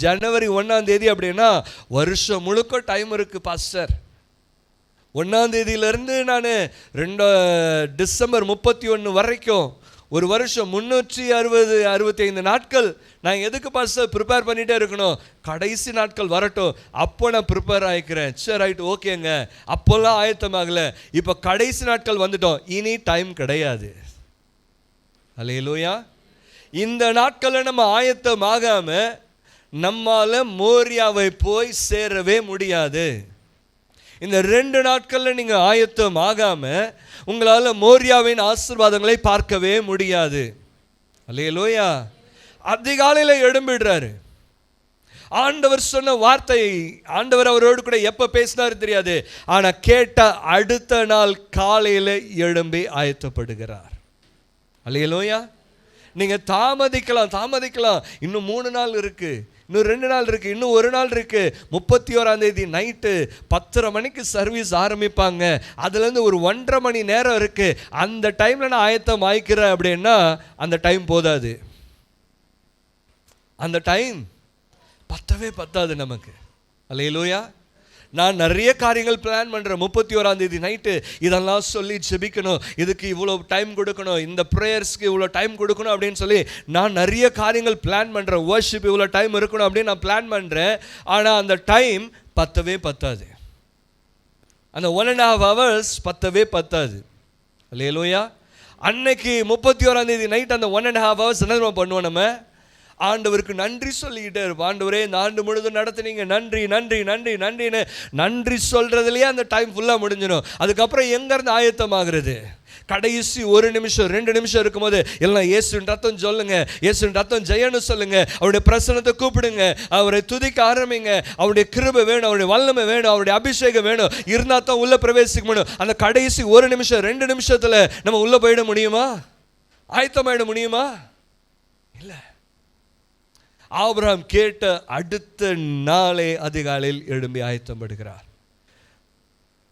ஜனவரி 1 அப்படின்னா வருஷம் முழுக்க டைம் இருக்கு பாஸ்டர். 1 நான் டிசம்பர் 31 வரைக்கும் ஒரு வருஷம் 365 நாட்கள் நான் எதுக்கு பாஸ்டர் ப்ரிப்பேர் பண்ணிட்டே இருக்கணும்? கடைசி நாட்கள் வரட்டும், அப்போ நான் ப்ரிப்பேர் ஆகிக்கிறேன். சரி, ரைட், ஓகேங்க. அப்போல்லாம் ஆயத்தமாகல, இப்போ கடைசி நாட்கள் வந்துட்டோம், இனி டைம் கிடையாது. அல்லேலூயா. இந்த நாட்களில் நம்ம ஆயத்தமாகாம நம்மால மோரியாவை போய் சேரவே முடியாது. இந்த 2 நாட்களில் நீங்கள் ஆயத்தம் ஆகாம உங்களால் மோரியாவின் ஆசீர்வாதங்களை பார்க்கவே முடியாது. அல்லேலூயா. அதிகாலையில் எழும்பிடுறாரு. ஆண்டவர் சொன்ன வார்த்தை, ஆண்டவர் அவரோடு கூட எப்போ பேசினாரு தெரியாது, ஆனால் கேட்ட அடுத்த நாள் காலையில் எழும்பி ஆயத்தப்படுகிறார். அல்லேலூயா. நீங்கள் தாமதிக்கலாம், இன்னும் 3 நாள் இருக்கு, இன்னும் 2 நாள் இருக்கு, இன்னும் 1 நாள் இருக்கு. 31 நைட்டு 10:30 மணிக்கு சர்வீஸ் ஆரம்பிப்பாங்க. அதுலேருந்து ஒரு 1.5 மணி நேரம் இருக்கு. அந்த டைம்ல நான் ஆயத்தம் ஆயிக்கிறேன் அப்படின்னா அந்த டைம் போதாது. அந்த டைம் பத்தாது நமக்கு. அல்லேலூயா. நான் நிறைய காரியங்கள் பிளான் பண்ணுறேன். 31 நைட்டு இதெல்லாம் சொல்லி ஜெபிக்கணும், இதுக்கு இவ்வளோ டைம் கொடுக்கணும், இந்த ப்ரேயர்ஸ்க்கு இவ்வளோ டைம் கொடுக்கணும் அப்படின்னு சொல்லி நான் நிறைய காரியங்கள் பிளான் பண்ணுறேன். வர்ஷிப் இவ்வளோ டைம் இருக்கணும் அப்படின்னு நான் பிளான் பண்ணுறேன். ஆனால் அந்த டைம் பத்தாது. அந்த 1.5 hours பத்தாது. அல்லேலூயா. அன்னைக்கு 31 நைட் அந்த 1.5 hours என்ன பண்ணுவோம்? நம்ம ஆண்டவருக்கு நன்றி சொல்லிக்கிட்டே இருப்போம். ஆண்டவரே, இந்த ஆண்டு முழுதும் நடத்துனீங்க, நன்றி நன்றி நன்றி நன்றின்னு நன்றி சொல்றதுலேயே அந்த டைம் ஃபுல்லாக முடிஞ்சிடும். அதுக்கப்புறம் எங்கேருந்து ஆயத்தமாகிறது? கடைசி 1 நிமிஷம் 2 நிமிஷம் இருக்கும்போது எல்லாம் இயேசுவின் ரத்தம் சொல்லுங்க, இயேசுவின் ரத்தம் ஜெயன்னு சொல்லுங்க, அவருடைய பிரசன்னத்தை கூப்பிடுங்க, அவரை துதிக்க ஆரம்பிங்க. அவருடைய கிருபை வேணும், அவருடைய வல்லமை வேணும், அவருடைய அபிஷேகம் வேணும், இருந்தால் தான் உள்ள பிரவேசிக்க முடியும். அந்த கடைசி 1 நிமிஷம் 2 நிமிஷத்தில் நம்ம உள்ள போயிட முடியுமா? ஆயத்தமாயிட முடியுமா? இல்லை. ஆபிரகாம் கேட்ட அடுத்த நாளே அதிகாலையில் எழும்பி ஆயத்தப்படுகிறார்.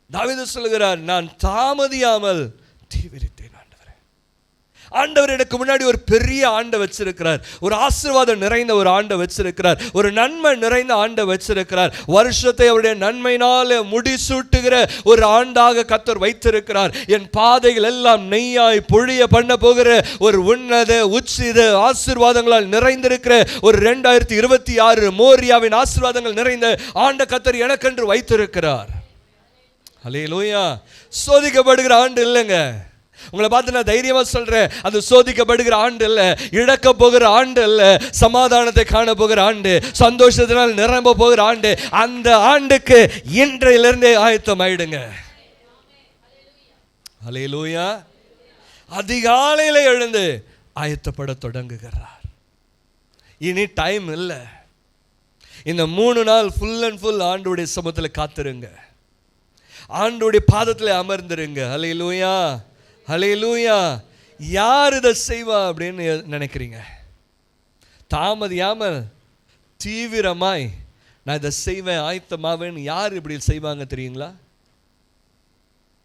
தாவீது சொல்லுகிறார், நான் தாமதியாமல் தீவிரித்தேன். ஆண்டவர் எனக்கு முன்னாடி ஒரு பெரிய ஆண்டை வச்சிருக்கிறார், ஒரு ஆசீர்வாதம் நிறைந்த ஒரு ஆண்டை வச்சிருக்கிறார், ஒரு நன்மை நிறைந்த ஆண்டை வச்சிருக்கிறார். வருஷத்தை அவருடைய நன்மையினால முடிசூட்டுகிற ஒரு ஆண்டாக கர்த்தர் வைத்திருக்கிறார். என் பாதைகள் எல்லாம் நெய்யாய் பொழிய பண்ண போகிற ஒரு உன்னத உச்சித ஆசீர்வாதங்களால் நிறைந்திருக்கிற ஒரு 2026 மோரியாவின் ஆசீர்வாதங்கள் நிறைந்த ஆண்ட கர்த்தர் எனக்கென்று வைத்திருக்கிறார். அல்லேலூயா. சோதிக்கப்படுகிற ஆண்டு இல்லைங்க. உங்களை பார்த்து நான் தைரியமா சொல்றேன், அது சோதிக்கப்படுகிற ஆண்டு இல்ல, இழக்க போகிற ஆண்டு இல்ல, சமாதானத்தை காண போகிற ஆண்டு, சந்தோஷத்தினால் நிரம்ப போகிற ஆண்டு. அந்த ஆண்டுக்கு இன்றையிலிருந்தே ஆயத்தம் ஆயிடுங்க. அல்லேலூயா. அதிகாலையில எழுந்து ஆயத்தப்பட தொடங்குகிறார். இனி டைம் இல்லை. இந்த 3 நாள் ஃபுல் அண்ட் ஃபுல் ஆண்டோடைய சமூகத்தில் காத்திருங்க, ஆண்டோடைய பாதத்தில் அமர்ந்துருங்க. அல்லேலூயா. அல்லேலூயா. யார் இதை செய்வா அப்படின்னு நினைக்கிறீங்க? தாமதியாமல் தீவிரமாய் நான் இதை செய்வேன், ஆயத்தமாவேன். யார் இப்படி செய்வாங்க தெரியுங்களா?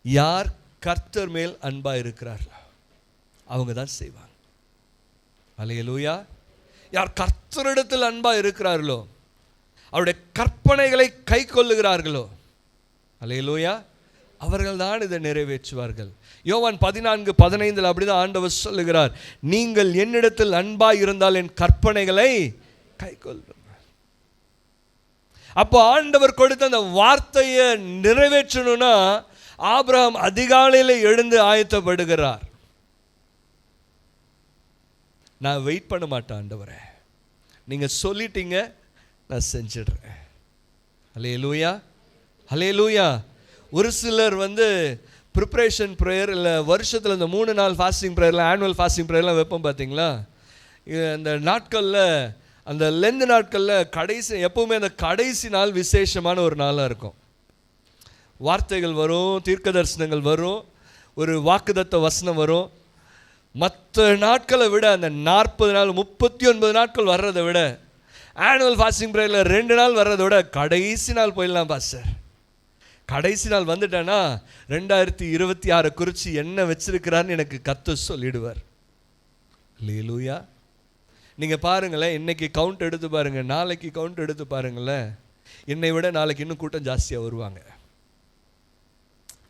யார் கர்த்தர் மேல் அன்பா இருக்கிறார்களோ அவங்க தான் செய்வாங்க. அல்லேலூயா. யார் கர்த்தரிடத்தில் அன்பா இருக்கிறார்களோ, அவருடைய கற்பனைகளை கை கொள்ளுகிறார்களோ, அல்லேலூயா, அவர்கள் தான் இதை நிறைவேற்றுவார்கள். யோவான் 14:15 அப்படிதான் ஆண்டவர் சொல்லுகிறார், நீங்கள் என்னிடத்தில் அன்பாய் இருந்தால் என் கற்பனைகளை கை கொள்ளுங்கள். அப்போ ஆண்டவர் கொடுத்த அந்த வார்த்தையை நிறைவேற்றணும்னா ஆபிரகாம் அதிகாலையில் எழுந்து ஆயத்தப்படுகிறார். நான் வெயிட் பண்ண மாட்டேன் ஆண்டவரே, நீங்க சொல்லிட்டீங்க, நான் செஞ்சிடுறேன். அல்லேலூயா. அல்லேலூயா. ஒரு சிலர் ப்ரிப்ரேஷன் ப்ரேயர் இல்லை வருஷத்தில் இந்த 3 நாள் ஃபாஸ்டிங் ப்ரேயர்லாம், ஆனுவல் ஃபாஸ்டிங் ப்ரேயர்லாம் வைப்போம் பார்த்தீங்களா? இந்த நாட்களில், அந்த லெந்து நாட்களில் கடைசி, எப்போவுமே அந்த கடைசி நாள் விசேஷமான ஒரு நாளாக இருக்கும். வார்த்தைகள் வரும், தீர்க்க தரிசனங்கள் வரும், ஒரு வாக்குதத்த வசனம் வரும். மற்ற நாட்களை விட அந்த 40 நாள் 39 நாட்கள் வர்றதை விட, ஆனுவல் ஃபாஸ்டிங் ப்ரேயரில் 2 நாள் வர்றதை விட கடைசி நாள் போயிடலாம் பாஸ்டர். கடைசி நாள் வந்துட்டேன்னா 2026 குறித்து என்ன வச்சிருக்கிறான்னு எனக்கு கர்த்தர் சொல்லிடுவார். அல்லேலூயா. நீங்கள் பாருங்களேன், இன்னைக்கு கவுண்ட் எடுத்து பாருங்கள், நாளைக்கு கவுண்ட் எடுத்து பாருங்களேன், என்னை விட நாளைக்கு இன்னும் கூட்டம் ஜாஸ்தியாக வருவாங்க.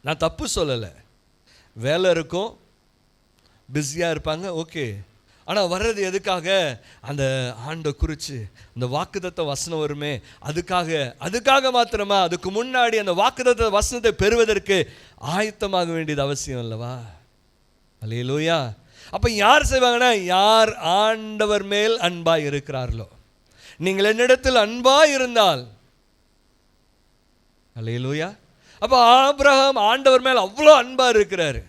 நான் தப்பு சொல்லலை, வேலை இருக்கும், பிஸியாக இருப்பாங்க, ஓகே. ஆனால் வர்றது எதுக்காக? அந்த ஆண்டை குறித்து அந்த வாக்குத்தத்த வசனம் வருமே, அதுக்காக மாத்திரமா? அதுக்கு முன்னாடி அந்த வாக்குத்தத்த வசனத்தை பெறுவதற்கு ஆயத்தமாக வேண்டியது அவசியம் அல்லவா? அல்லேலூயா. அப்போ யார் செய்வாங்கன்னா, யார் ஆண்டவர் மேல் அன்பாய் இருக்கிறார்களோ. நீங்கள் என்னிடத்தில் அன்பாய் இருந்தால், அல்லேலூயா. அப்போ ஆபிரகாம் ஆண்டவர் மேல் அவ்வளோ அன்பாக இருக்கிறாரு,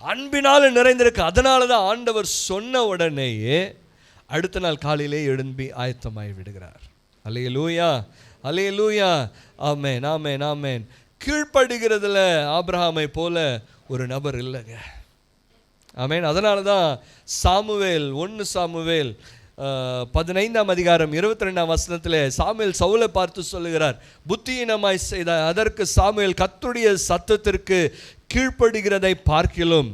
அன்பினால் நிறைந்திருக்கு. அதனால தான் ஆண்டவர் சொன்ன உடனேயே அடுத்த நாள் காலையிலே எழும்பி ஆயத்தமாகி விடுகிறார். அல்லேலூயா, அல்லேலூயா, ஆமென், ஆமென், ஆமென். கீழ்ப்படுகிறதுல ஆபிரகாமை போல ஒரு நபர் இல்லைங்க. ஆமென். அதனால தான் சாமுவேல் 1 சாமுவேல் 15ஆம் அதிகாரம் 22ஆம் வசனத்தில் சாமுவேல் சவுலை பார்த்து சொல்லுகிறார், புத்தியினமாய் செய்த அதற்கு சாமுவேல் கர்த்தருடைய சத்தத்திற்கு கீழ்ப்படுகிறதை பார்க்கிலும்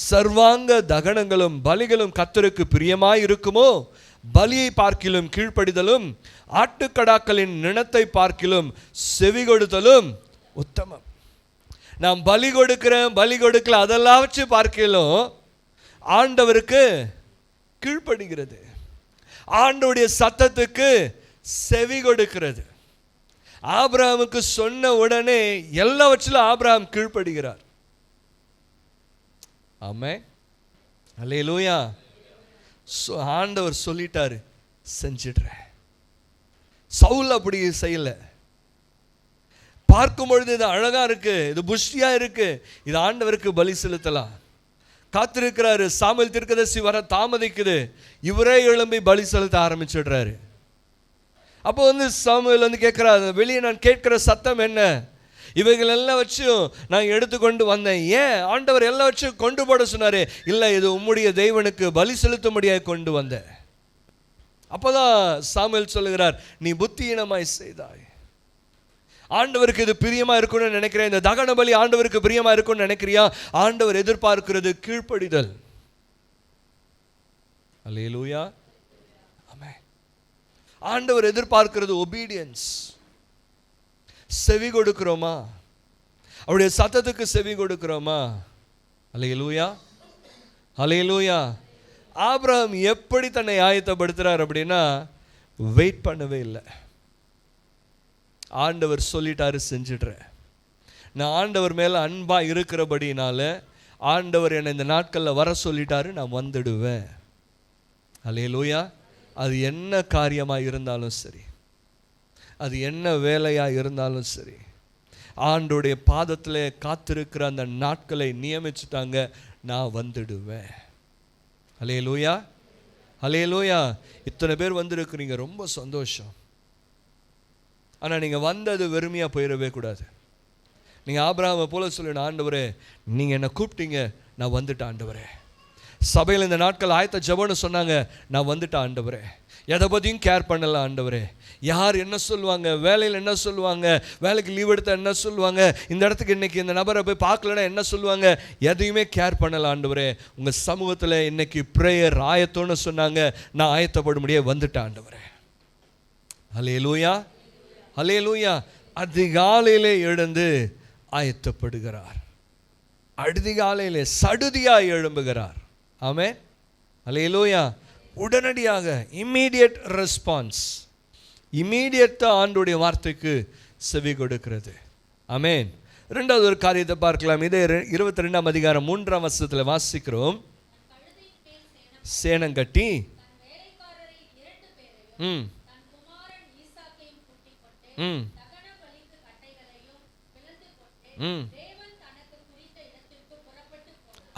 சர்வாங்க தகனங்களும் பலிகளும் கர்த்தருக்கு பிரியமாய் இருக்குமோ? பலியை பார்க்கிலும் கீழ்ப்படிதலும் ஆட்டுக்கடாக்களின் நிணத்தை பார்க்கிலும் செவி கொடுத்தலும் உத்தமம். நான் பலி கொடுக்கல அதெல்லாம் வச்சு பார்க்கிலும் ஆண்டவருக்கு கீழ்ப்படுகிறது, ஆண்டவருடைய சத்தத்துக்கு செவி கொடுக்கிறது. ஆபிரகாமுக்கு சொன்ன உடனே எல்லாவற்றிலும் ஆபிரகாம் கீழ்ப்படுகிறார். ஆமென், அல்லேலூயா. ஆண்டவர் சொல்லிட்டாரு, செஞ்சிடுறேன். சவுல் அப்படி செய்யல. பார்க்கும் பொழுது இது அழகா இருக்கு, இது புஷ்டியா இருக்கு, இது ஆண்டவருக்கு பலி செலுத்தலாம். காத்திருக்கிறாரு. சாமுவேல் தீர்க்கதரிசி வர தாமதிக்குது, இவரே எழும்பி பலி செலுத்த ஆரம்பிச்சிடுறாரு. அப்போ சாமுவேல் கேட்கிறாரு, வெளியே நான் கேட்கிற சத்தம் என்ன? இவைகள் எல்லாம் வச்சும் நான் எடுத்துக்கொண்டு வந்தேன். ஏன் ஆண்டவர் எல்லாம் வச்சு கொண்டு போட சொன்னாரு? இல்லை, இது உம்முடைய தேவனுக்கு பலி செலுத்தும்படியாக கொண்டு வந்தேன். அப்போதான் சாமுவேல் சொல்லுகிறார், நீ புத்தியீனமாய் செய்தாய். ஆண்டவருக்கு இது பிரியமா இருக்கும்னு நினைக்கிறேன், இந்த தகன பலி ஆண்டவருக்கு பிரியமா இருக்கும்னு நினைக்கிறியா? ஆண்டவர் எதிர்பார்க்கிறது கீழ்ப்படிதல். அல்லேலூயா, ஆமென். ஆண்டவர் எதிர்பார்க்கிறது ஒபீடியன்ஸ். செவி கொடுக்கிறோமா? அவருடைய சத்தத்துக்கு செவி கொடுக்கிறோமா? அல்லேலூயா, அல்லேலூயா. ஆபிரகாம் எப்படி தன்னை ஆயத்தப்படுத்துறார் அப்படின்னா, வெயிட் பண்ணவே இல்லை. ஆண்டவர் சொல்லிட்டாரு, செஞ்சிடுறேன். நான் ஆண்டவர் மேலே அன்பாக இருக்கிறபடினால ஆண்டவர் என்னை இந்த நாட்களில் வர சொல்லிட்டாரு, நான் வந்துடுவேன். அல்லேலூயா. அது என்ன காரியமாக இருந்தாலும் சரி, அது என்ன வேலையாக இருந்தாலும் சரி, ஆண்டோடைய பாதத்தில் காத்திருக்கிற அந்த நாட்களை நியமிச்சுட்டாங்க, நான் வந்துடுவேன். அல்லேலூயா, அல்லேலூயா. இத்தனை பேர் வந்திருக்கிறீங்க, ரொம்ப சந்தோஷம். ஆனால் நீங்கள் வந்தது வெறுமையாக போயிடவே கூடாது. நீங்கள் ஆபிரகாமை போல சொல்லணும், ஆண்டவரே நீங்கள் என்னை கூப்பிட்டீங்க, நான் வந்துட்டேன் ஆண்டவரே. சபையில் இந்த நாட்கள் ஆயத்த ஜெபம்னு சொன்னாங்க, நான் வந்துட்டேன் ஆண்டவரே. எதை பற்றியும் கேர் பண்ணல ஆண்டவரே. யார் என்ன சொல்லுவாங்க, வேலையில் என்ன சொல்லுவாங்க, வேலைக்கு லீவ் எடுத்தால் என்ன சொல்லுவாங்க, இந்த இடத்துக்கு இன்றைக்கி இந்த நபரை போய் பார்க்கலன்னா என்ன சொல்லுவாங்க, எதையுமே கேர் பண்ணல ஆண்டவரே. உங்கள் சமூகத்தில் இன்றைக்கி ப்ரேயர் ஆயத்தோன்னு சொன்னாங்க, நான் ஆயத்தப்படும்படியே வந்துட்டேன் ஆண்டவரே. அல்லேலூயா, அல்லேலூயா. அதிகாலையிலே எழுந்து ஆயத்தப்படுகிறார், அதிகாலையிலே சடுதியாய் எழும்புகிறார். ஆமென், அல்லேலூயா. உடனடியாக இம்மீடியட் ரெஸ்பான்ஸ், இம்மீடியட்டாக ஆண்டுடைய வார்த்தைக்கு செவி கொடுக்கிறது. ஆமென். ரெண்டாவது ஒரு காரியத்தை பார்க்கலாம். இதே 22ஆம் அதிகாரம் 3ஆம் வசனத்தில் வாசிக்கிறோம். சேனங்கட்டி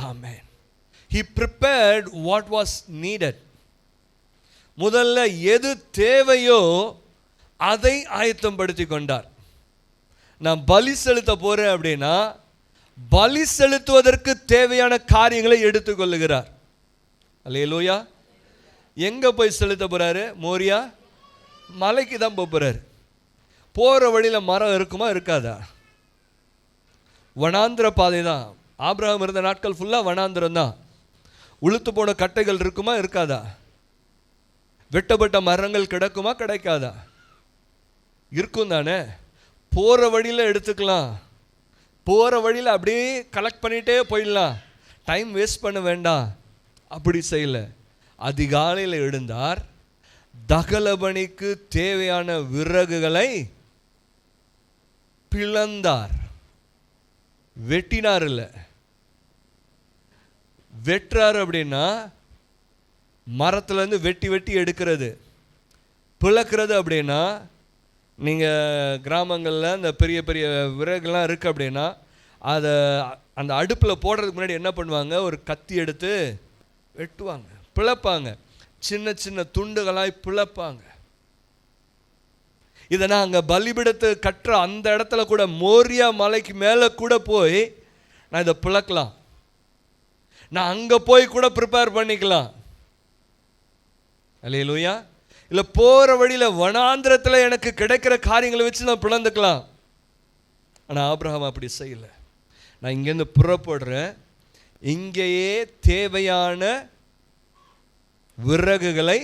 Amen. He prepared what was needed. முதல்ல எது தேவையோ அதை ஆயத்தம் படுத்தி கொண்டார். நான் பலி செலுத்த போறேன் அப்படின்னா பலி செலுத்துவதற்கு தேவையான காரியங்களை எடுத்துக்கொள்ளுகிறார். அல்லேலூயா. எங்க போய் செலுத்த போறாரு? மோரியா மலைக்கு தான் போறாரு. போற வழியில மரம் இருக்குமா இருக்காதா? வனாந்திர பாதை தான். ஆபிரகாம் இருந்த நாட்கள் ஃபுல்லா வனாந்திரம் தான். உளுத்து போன கட்டைகள் இருக்குமா இருக்காதா? வெட்டப்பட்ட மரங்கள் கிடைக்குமா கிடைக்காதா? இருக்கும் தானே. போகிற வழியில் எடுத்துக்கலாம், போகிற வழியில் அப்படியே கலெக்ட் பண்ணிகிட்டே போயிடலாம், டைம் வேஸ்ட் பண்ண வேண்டாம். அப்படி செய்யல. அதிகாலையில் எழுந்தார், தகலபணிக்கு தேவையான விறகுகளை பிளந்தார். வெட்டினார் இல்லை, வெட்டுறாரு அப்படின்னா மரத்துலேருந்து வெட்டி வெட்டி எடுக்கிறது. பிளக்கிறது அப்படின்னா நீங்கள் கிராமங்களில் இந்த பெரிய பெரிய விறகுலாம் இருக்குது அப்படின்னா அதை அந்த அடுப்பில் போடுறதுக்கு முன்னாடி என்ன பண்ணுவாங்க, ஒரு கத்தி எடுத்து வெட்டுவாங்க, பிளப்பாங்க, சின்ன சின்ன துண்டுகளாய் பிளப்பாங்க. இதை நான் அங்கே பலிபீடத்தை கட்டுற அந்த இடத்துல கூட, மோரியா மலைக்கு மேலே கூட போய் நான் இதை பிளக்கலாம், நான் அங்கே போய் கூட ப்ரிப்பேர் பண்ணிக்கலாம். அல்லேலூயா. இல்லை போகிற வழியில் வனாந்திரத்தில் எனக்கு கிடைக்கிற காரியங்களை வச்சு நான் பிளந்துக்கலாம். ஆனால் ஆபிரகாம் அப்படி செய்யலை. நான் இங்கேருந்து புறப்படுறேன், இங்கேயே தேவையான விறகுகளை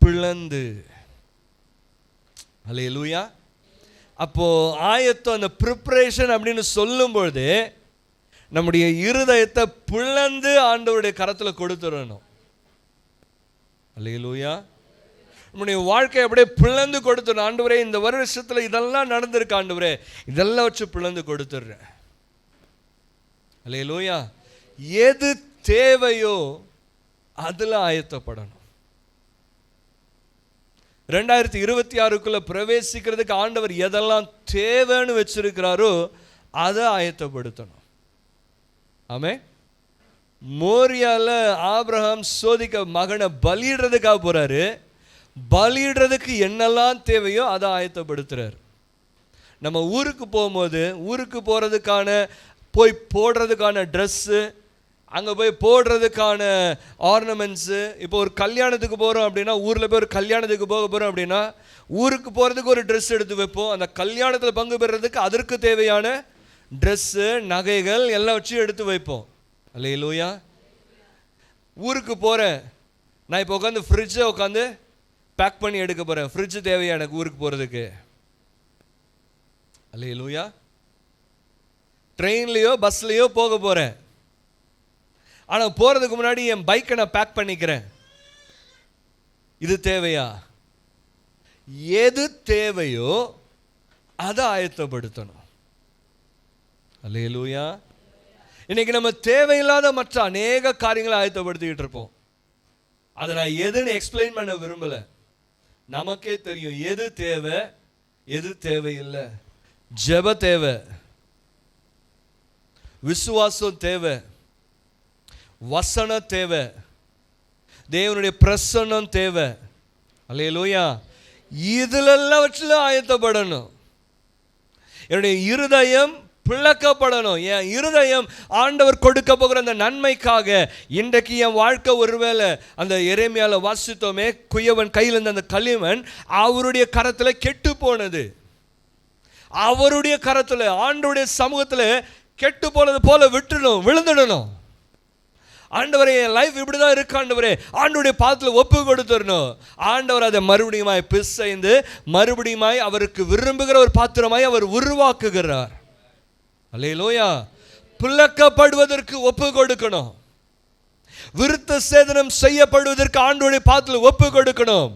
பிளந்து. அல்லேலூயா. அப்போ ஆயத்தம், அந்த ப்ரிப்பரேஷன் அப்படின்னு சொல்லும்பொழுது நம்முடைய இருதயத்தை பிளந்து ஆண்டவருடைய கரத்தில் கொடுத்துடணும். அல்லேலூயா. நம்முடைய வாழ்க்கையை அப்படியே பிளந்து கொடுத்துடணும். ஆண்டவரே, இந்த வருஷத்தில் இதெல்லாம் நடந்திருக்கு, ஆண்டவரே இதெல்லாம் வச்சு பிளந்து கொடுத்துடுறேன். அல்லேலூயா. எது தேவையோ அதில் ஆயத்தப்படணும். 2026க்குள்ள பிரவேசிக்கிறதுக்கு ஆண்டவர் எதெல்லாம் தேவைன்னு வச்சிருக்கிறாரோ அதை ஆயத்தப்படுத்தணும். ஆமே. மோரியால ஆபிரகாம் சோதிக்க மகனை பலியிடுறதுக்காக போறாரு. பலியிடுறதுக்கு என்னெல்லாம் தேவையோ அதை ஆயத்தப்படுத்துறாரு. நம்ம ஊருக்கு போகும்போது ஊருக்கு போகிறதுக்கான போய் போடுறதுக்கான ட்ரெஸ்ஸு, அங்கே போய் போடுறதுக்கான ஆர்னமெண்ட்ஸு. இப்போ ஒரு கல்யாணத்துக்கு போகிறோம் அப்படின்னா, ஊரில் போய் ஒரு கல்யாணத்துக்கு போக போகிறோம் அப்படின்னா ஊருக்கு போகிறதுக்கு ஒரு ட்ரெஸ் எடுத்து வைப்போம். அந்த கல்யாணத்தில் பங்கு பெறுறதுக்கு அதற்கு தேவையான ட்ரெஸ்ஸு, நகைகள் எல்லாம் வச்சு எடுத்து வைப்போம். அல்லேலூயா. ஊருக்கு போகிறேன், நான் இப்போ உட்காந்து ஃப்ரிட்ஜை உட்காந்து பேக் பண்ணி எடுக்க போகிறேன். ஃப்ரிட்ஜு தேவையா எனக்கு ஊருக்கு போகிறதுக்கு? அல்லேலூயா. ட்ரெயின்லேயோ பஸ்லேயோ போக போகிறேன், ஆனால் போகிறதுக்கு முன்னாடி என் பைக்கை நான் பேக் பண்ணிக்கிறேன். இது தேவையா? எது தேவையோ அதை ஆயத்தப்படுத்தணும். அல்லேலூயா. இன்னைக்கு நம்ம தேவையில்லாத மற்ற அநேக காரியங்களை ஆயத்தப்படுத்திக்கிட்டு இருப்போம். அதை நான் எதுன்னு எக்ஸ்பிளைன் பண்ண விரும்பல. நமக்கே தெரியும் எது தேவை எது தேவையில்லை. ஜெப தேவை, விசுவாசம் தேவை, வசனம் தேவை, தேவனுடைய பிரசன்னம் தேவை. அல்லேலூயா. இதுலெல்லாம் வச்சு ஆயத்தப்படணும். என்னுடைய இருதயம் பிளக்கப்படணும். என் இருதயம் ஆண்டவர் கொடுக்க போகிற அந்த நன்மைக்காக. இன்றைக்கு என் வாழ்க்கை ஒருவேளை அந்த எரேமியால வாசித்தோமே, குயவன் கையில் இருந்த அந்த களிமண் அவருடைய கரத்தில் கெட்டு போனது. அவருடைய கரத்தில், ஆண்டவருடைய சமூகத்தில் கெட்டு போனது போல விட்டுடணும், விழுந்துடணும். ஆண்டவரே, என் லைஃப் இப்படிதான் இருக்கு ஆண்டவரே, ஆண்டவருடைய பாதத்தில் ஒப்பு கொடுத்துடணும். ஆண்டவர் அதை மறுபடியுமாய் பிசைந்து மறுபடியுமாய் அவருக்கு விரும்புகிற ஒரு பாத்திரமாய் அவர் உருவாக்குகிறார். அல்லேலூயா. பிளக்கப்படுவதற்கு ஒப்பு கொடுக்கணும். விருத்த சேதனம் செய்யப்படுவதற்கு ஆண்டவருடைய பாதத்தில் ஒப்பு கொடுக்கணும்.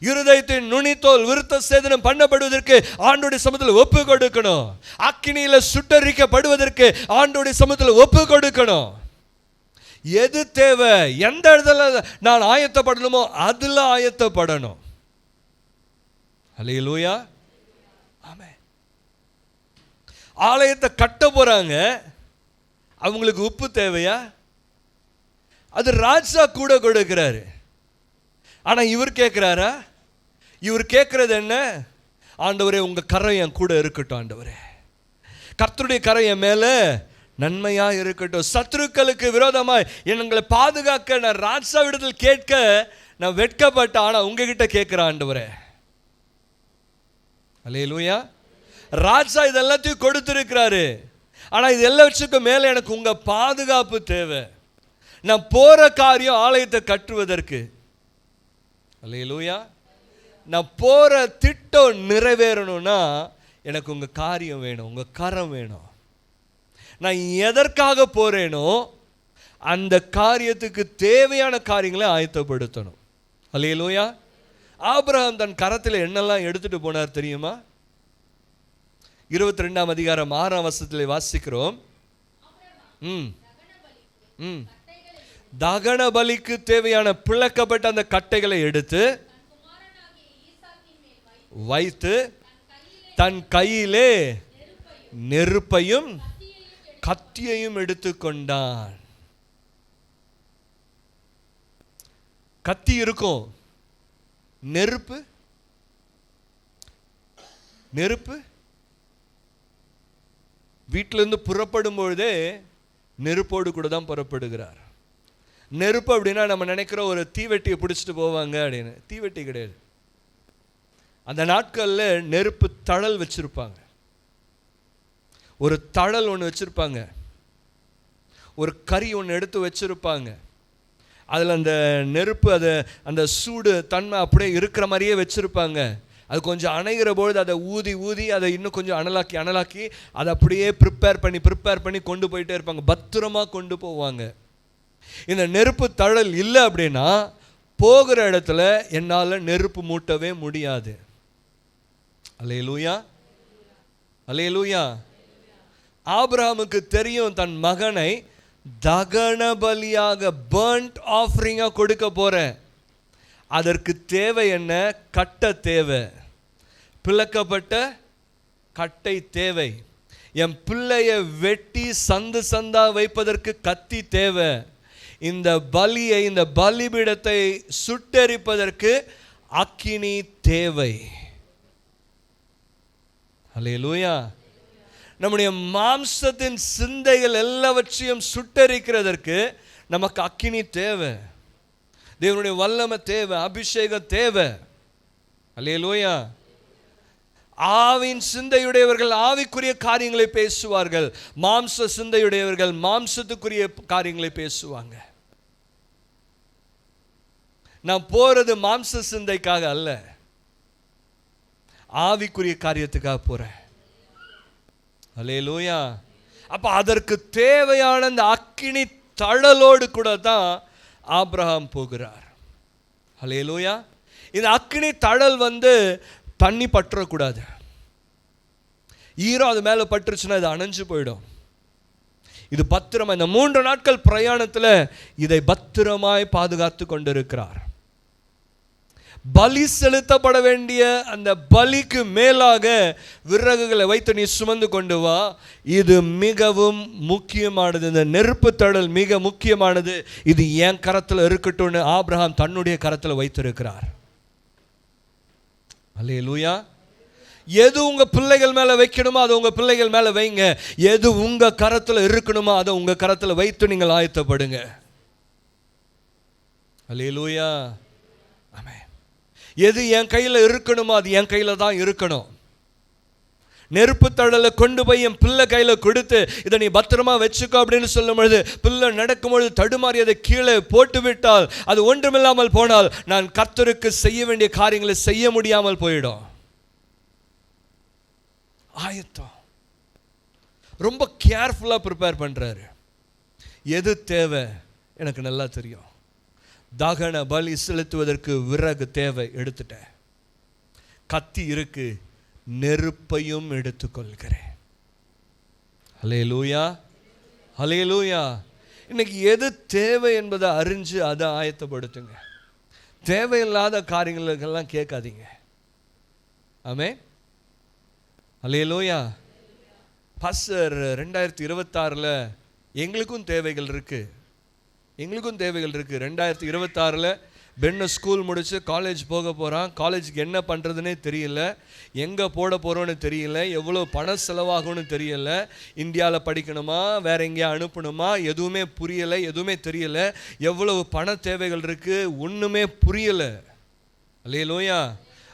இருதயத்தின் நுனித்தோல் விருத்த சேதனம் பண்ணப்படுவதற்கு ஆண்டவருடைய சமூகத்தில் ஒப்பு கொடுக்கணும். அக்கினியில சுட்டரிக்கப்படுவதற்கு ஆண்டவருடைய சமூகத்தில் ஒப்பு கொடுக்கணும். எது தேவை, எந்த இடத்துல நான் ஆயத்தப்படணுமோ அதுல ஆயத்தப்படணும். அல்லேலூயா. ஆமென். ஆலயத்தை கட்ட போறாங்க, அவங்களுக்கு உப்பு தேவையா? அது ராஜா கூட கொடுக்கிறாரு. ஆனா இவர் கேட்கிறாரா? இவர் கேட்கறது என்ன? ஆண்டவரே, உங்க கரம் என் கூட இருக்கட்டும். ஆண்டவரே, கர்த்தருடைய கரம் என் மேல நன்மையா இருக்கட்டும். சத்துருக்களுக்கு விரோதமாய் எங்களை பாதுகாக்க நான் ராஜாவிடத்தில் கேட்க நான் வெட்கப்பட்டேன். ஆனா உங்ககிட்ட கேட்கிறேன் ஆண்டவரே. அல்லேலூயா. ராஜா இதெல்லாத்தையும் கொடுத்திருக்கிறாரு. ஆனா இது எல்லாவற்றுக்கும் மேல எனக்கு உங்க பாதுகாப்பு தேவை. நான் போற காரியம் ஆலயத்தை கட்டுவதற்கு. அல்லேலூயா. நான் போகிற திட்டம் நிறைவேறணும்னா எனக்கு உங்கள் காரியம் வேணும், உங்கள் கரம் வேணும். நான் எதற்காக போகிறேனோ அந்த காரியத்துக்கு தேவையான காரியங்களை ஆயத்தப்படுத்தணும். அல்லேலூயா. ஆபிரகாம் தன் கரத்தில் என்னெல்லாம் எடுத்துட்டு போனார் தெரியுமா? 22ஆம் அதிகாரம் 6ஆம் வசனத்தில் வாசிக்கிறோம். தகன பலிக்கு தேவையான பிளக்கப்பட்ட அந்த கட்டைகளை எடுத்து வைத்து தன் கையிலே நெருப்பையும் கத்தியையும் எடுத்துக்கொண்டான். கத்தி இருக்கும், நெருப்பு வீட்டிலிருந்து புறப்படும் பொழுதே நெருப்போடு கூட தான் புறப்படுகிறார். நெருப்பு அப்படின்னா நம்ம நினைக்கிற ஒரு தீவெட்டியை பிடிச்சிட்டு போவாங்க அப்படின்னு. தீவெட்டி கிடையாது. அந்த நாட்களில் நெருப்பு தழல் வச்சிருப்பாங்க. ஒரு தழல் ஒன்று வச்சிருப்பாங்க, ஒரு கறி ஒன்று எடுத்து வச்சிருப்பாங்க. அதில் அந்த நெருப்பு அதை அந்த சூடு தன்மை அப்படியே இருக்கிற மாதிரியே வச்சிருப்பாங்க. அது கொஞ்சம் அணைகிற பொழுது அதை ஊதி ஊதி அதை இன்னும் கொஞ்சம் அனலாக்கி அதை அப்படியே ப்ரிப்பேர் பண்ணி கொண்டு போயிட்டே இருப்பாங்க. பத்திரமா கொண்டு போவாங்க. இந்த நெருப்பு தழல் இல்லை அப்படின்னா போகிற இடத்துல என்னால் நெருப்பு மூட்டவே முடியாது. அல்லேலூயா, அல்லேலூயா. ஆபிரகாமுக்கு தெரியும் தன் மகனை தகன பலியாக பர்ன்ட் ஆஃபரிங்கா கொடுக்க போறேன். அதற்கு தேவை என்ன? கட்டை தேவை, பிளக்கப்பட்ட கட்டை தேவை. என் பிள்ளைய வெட்டி சந்து சந்தா வைப்பதற்கு கத்தி தேவை. இந்த பலியை, இந்த பலிபீடத்தை சுட்டெரிப்பதற்கு அக்கினி தேவை. அல்லேலூயா. நம்முடைய மாம்சத்தின் சிந்தைகள் எல்லாவற்றையும் சுட்டரிக்கிறதற்கு நமக்கு அக்கினி தேவை, தேவனுடைய வல்லமை தேவை, அபிஷேகம் தேவை. அல்லேலூயா. ஆவின் சிந்தையுடையவர்கள் ஆவிக்குரிய காரியங்களை பேசுவார்கள், மாம்ச சிந்தையுடையவர்கள் மாம்சத்துக்குரிய காரியங்களை பேசுவாங்க. நான் போறது மாம்ச சிந்தைக்காக அல்ல, ஆவிக்குரிய காரியத்துக்காக போறேன். அல்லேலூயா. அப்ப அதற்கு தேவையான அந்த அக்கினி தழலோடு கூட தான் ஆபிரகாம் போகிறார். அல்லேலூயா. இந்த அக்கினி தழல் தண்ணி பற்றக்கூடாது. ஈரம் அது மேலே பட்டுருச்சுன்னா இது அணைஞ்சு போயிடும். இது பத்திரமா, இந்த 3 நாட்கள் பிரயாணத்தில் இதை பத்திரமாய் பாதுகாத்து கொண்டிருக்கிறார். பலி செலுத்தப்பட வேண்டிய அந்த பலிக்கு மேலாக விறகுகளை வைத்து நீ சுமந்து கொண்டு வா. இது மிகவும் முக்கியமானது. இந்த நெருப்பு தழல் மிக முக்கியமானது. இது என் கரத்தில் இருக்கட்டும்னு ஆபிரகாம் தன்னுடைய கரத்தில் வைத்திருக்கிறார். அல்லேலூயா. எது உங்க பிள்ளைகள் மேல வைக்கணுமோ அதை உங்க பிள்ளைகள் மேல வைங்க. எது உங்க கரத்தில் இருக்கணுமோ அதை உங்க கரத்தில் வைத்து நீங்கள் ஆயத்தப்படுங்க. அல்லேலூயா. ஆமென். எது என் கையில் இருக்கணுமோ அது என் கையில் தான் இருக்கணும். நெருப்பு தழலை கொண்டு போய் என் பிள்ளை கையில் கொடுத்து இதை நீ பத்திரமா வச்சுக்கோ அப்படின்னு சொல்லும் பொழுது பிள்ளை நடக்கும்பொழுது தடுமாறி அதை கீழே போட்டு விட்டால், அது ஒன்றுமில்லாமல் போனால் நான் கர்த்தருக்கு செய்ய வேண்டிய காரியங்களை செய்ய முடியாமல் போயிடும். ஆயத்தம். ரொம்ப கேர்ஃபுல்லாக ப்ரிப்பேர் பண்ணுறாரு. எது தேவை எனக்கு நல்லா தெரியும். தகன பலி செலுத்துவதற்கு விறகு தேவை, எடுத்துட்டேன். கத்தி இருக்கு, நெருப்பையும் எடுத்துக்கொள்கிறேன். அல்லேலூயா, அல்லேலூயா. இன்னைக்கு எது தேவை என்பதை அறிஞ்சு அதை ஆயத்தப்படுத்துங்க. தேவையில்லாத காரியங்களுக்கெல்லாம் கேட்காதீங்க. ஆமென். அல்லேலூயா. பாஸ்டர் 2026 எங்களுக்கும் தேவைகள் இருக்குது, 2026 பெண்ணை ஸ்கூல் முடித்து காலேஜ் போக போகிறான். காலேஜுக்கு என்ன பண்ணுறதுனே தெரியல, எங்கே போட போகிறோன்னு தெரியல, எவ்வளோ பணம் செலவாகும்னு தெரியல, இந்தியாவில் படிக்கணுமா வேறு எங்கேயா அனுப்பணுமா எதுவுமே புரியலை, எதுவுமே தெரியலை. எவ்வளவு பண தேவைகள் இருக்குது ஒன்றுமே புரியலை. அல்லேலூயா.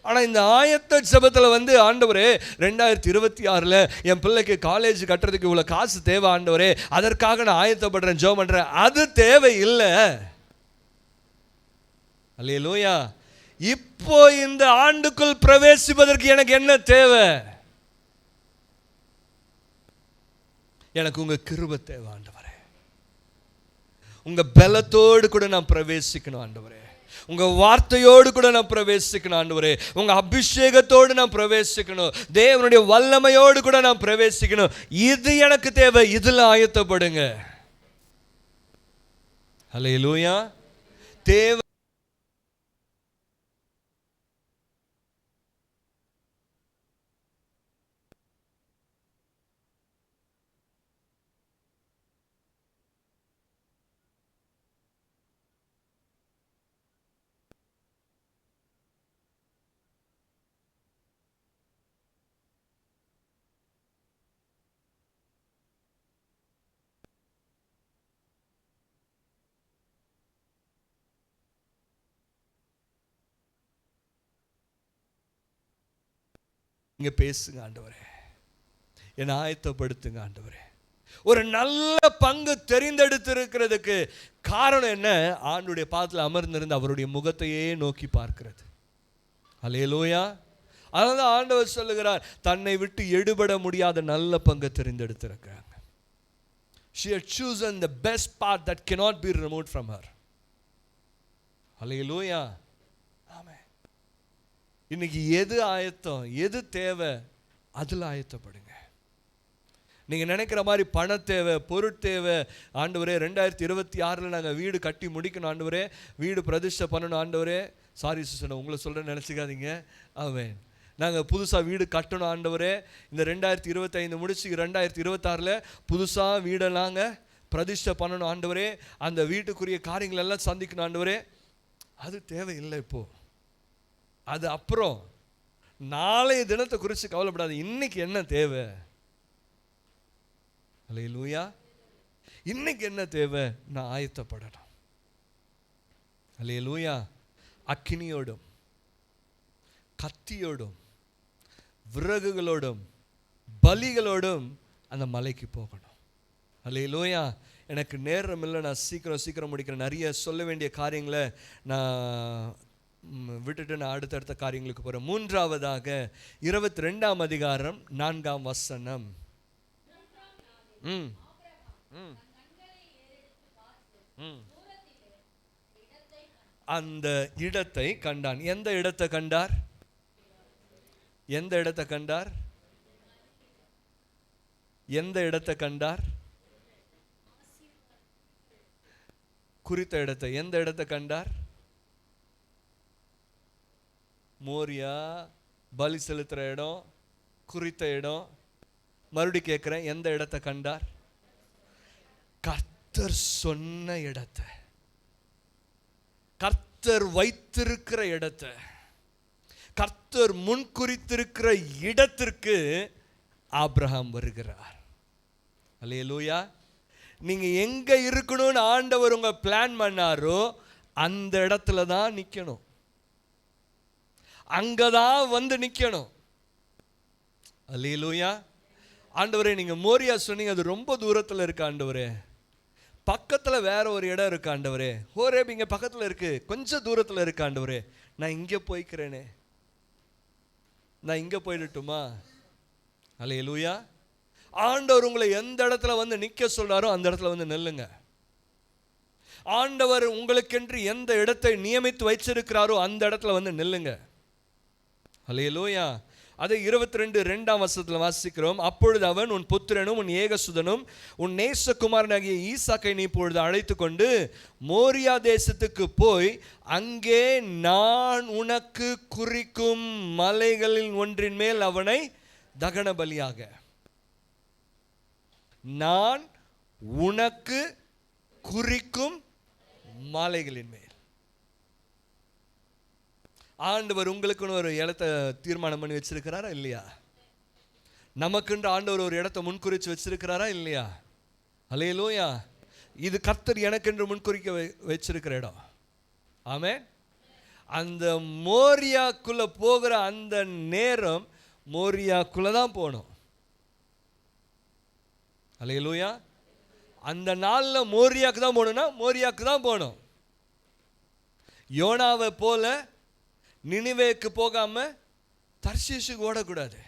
ஆனால் இந்த ஆயத்த ஜெபத்தில் ஆண்டவரே 2026 என் பிள்ளைக்கு காலேஜ் கட்டுறதுக்கு இவ்வளோ காசு தேவை ஆண்டவரே, அதற்காக நான் ஆயத்தப்படுறேன், ஜெபம் பண்ணுறேன். அது தேவை இல்லை. அல்லேலூயா. இப்போ இந்த ஆண்டுக்குள் பிரவேசிப்பதற்கு எனக்கு என்ன தேவை? எனக்கு உங்க கிருபை தேவை ஆண்டவரே. உங்க பலத்தோடு கூட நான் பிரவேசிக்கணும் ஆண்டவரே. உங்க வார்த்தையோடு கூட நான் பிரவேசிக்கணும் ஆண்டவரே. உங்க அபிஷேகத்தோடு நான் பிரவேசிக்கணும். தேவனுடைய வல்லமையோடு கூட நான் பிரவேசிக்கணும். இது எனக்கு தேவை. இதுல ஆயத்தப்படுங்க. ஹல்லேலூயா. தேவை இங்க பேசுங்க ஆண்டவரே. என்னை ஆயத்தப்படுத்துங்க ஆண்டவரே. ஒரு நல்ல பங்கு தெரிந்தெடுத்திருக்கிறதுக்கு காரணம் என்ன? ஆண்டுடைய பாதத்தில் அமர்ந்திருந்து அவருடைய முகத்தையே நோக்கி பார்க்கிறது. அல்லேலூயா. அதனால ஆண்டவர் சொல்லுகிறார், தன்னை விட்டு எடுபட முடியாத நல்ல பங்கு தெரிந்தெடுத்திருக்கிறாங்க. She had chosen the best part that cannot be removed from her. அல்லேலூயா. ஆமென். இன்னைக்கு எது ஆயத்தம், எது தேவை, அதில் ஆயத்தப்படுங்க. நீங்கள் நினைக்கிற மாதிரி பண தேவை, பொருட்தேவை, ஆண்டவரே 2026 நாங்கள் வீடு கட்டி முடிக்கணும் ஆண்டவரே, வீடு பிரதிஷ்டை பண்ணணும் ஆண்டவரே. சாரி சிஸ்டர், உங்களை சொல்கிறேன்னு நினச்சிக்காதீங்க. ஆமென். நாங்கள் புதுசாக வீடு கட்டணும் ஆண்டவரே. இந்த 2025 முடிச்சு 2026 புதுசாக வீடை நாங்கள் பிரதிஷ்டை பண்ணணும் ஆண்டவரே. அந்த வீட்டுக்குரிய காரியங்கள் எல்லாம் சந்திக்கணும் ஆண்டவரே. அது தேவையில்லை இப்போ, அது அப்புறம். நாளைய தினத்தை குறித்து கவலைப்படாது. இன்னைக்கு என்ன தேவை? அல்லேலூயா. இன்னைக்கு என்ன தேவை? நான் ஆயத்தப்படணும். அல்லேலூயா. அக்கினியோடும் கத்தியோடும் விறகுகளோடும் பலிகளோடும் அந்த மலைக்கு போகணும். அல்லேலூயா. எனக்கு நேரம் இல்லை, நான் சீக்கிரம் முடிக்கிறேன். நிறைய சொல்ல வேண்டிய காரியங்களை நான் விட்டுட்டு நான் அடுத்தடுத்த காரியங்களுக்கு போகிறேன். 3ஆவதாக 22ஆம் அதிகாரம் 4ஆம் வசனம். அந்த இடத்தை கண்டான். எந்த இடத்தை கண்டார்? எந்த இடத்தை கண்டார்? எந்த இடத்தை கண்டார்? குறித்த இடத்தை. எந்த இடத்தை கண்டார்? மோரியா, பலி செலுத்துற இடம், குறித்த இடம். மறுபடி கேட்கிறேன், எந்த இடத்தை கண்டார்? கர்த்தர் சொன்ன இடத்தை, கர்த்தர் வைத்திருக்கிற இடத்தை, கர்த்தர் முன்குறித்திருக்கிற இடத்திற்கு ஆபிரகாம் வருகிறார். அல்லேலூயா. நீங்க எங்க இருக்கணும்னு ஆண்டவர் உங்க பிளான் பண்ணாரோ அந்த இடத்துல தான் நிக்கணும், அங்கதான் வந்து நிக்கணும். அல்லேலூயா. ஆண்டவரே, நீங்க மோரியா சொன்னீங்க, அது ரொம்ப தூரத்தில் இருக்கு ஆண்டவரே. பக்கத்தில் வேற ஒரு இடம் இருக்கு ஆண்டவரே. ஹோரேப் இங்க பக்கத்தில் இருக்கு, கொஞ்சம் தூரத்தில் இருக்கு ஆண்டவரே. நான் இங்கே போய்க்கிறேனே, நான் இங்கே போயிடட்டுமா? அல்லேலூயா. ஆண்டவர் உங்களை எந்த இடத்துல வந்து நிற்க சொல்றாரோ அந்த இடத்துல வந்து நில்லுங்க. ஆண்டவர் உங்களுக்கென்று எந்த இடத்தை நியமித்து வைச்சிருக்கிறாரோ அந்த இடத்துல வந்து நில்லுங்க. அல்லேலூயா. அதை 22:2 வசனத்தில் வாசிக்கிறோம். அப்பொழுது அவன், உன் புத்திரனும் உன் ஏகசுதனும் உன் நேசகுமாரனாகிய ஈசாக்கை நீ இப்பொழுது அழைத்து கொண்டு மோரியா தேசத்துக்கு போய் அங்கே நான் உனக்கு குறிக்கும் மலைகளில் ஒன்றின் மேல் அவனை தகன பலியாக. நான் உனக்கு குறிக்கும் மலைகளின் மேல். ஆண்டவர் உங்களுக்குன்னு ஒரு இடத்தை தீர்மானம் பண்ணி வச்சிருக்கிறாரா இல்லையா? நமக்குன்று ஆண்டவர் ஒரு இடத்தை முன்குறிச்சு வச்சிருக்கிறாரா இல்லையா? அல்லேலூயா. இது கர்த்தர் எனக்கென்று முன்குறிக்க வச்சிருக்கிற இடம். ஆமென். அந்த மோரியாக்குள்ள போகிற அந்த நேரம் மோரியாக்குள்ள தான் போகணும். அல்லேலூயா. அந்த நாளில் மோரியாக்கு தான் போகணும்னா மோரியாக்கு தான் போகணும். யோனாவை போல நினிவேக்கு போகாம தர்ஷீஷுக்கு ஓடக்கூடாது.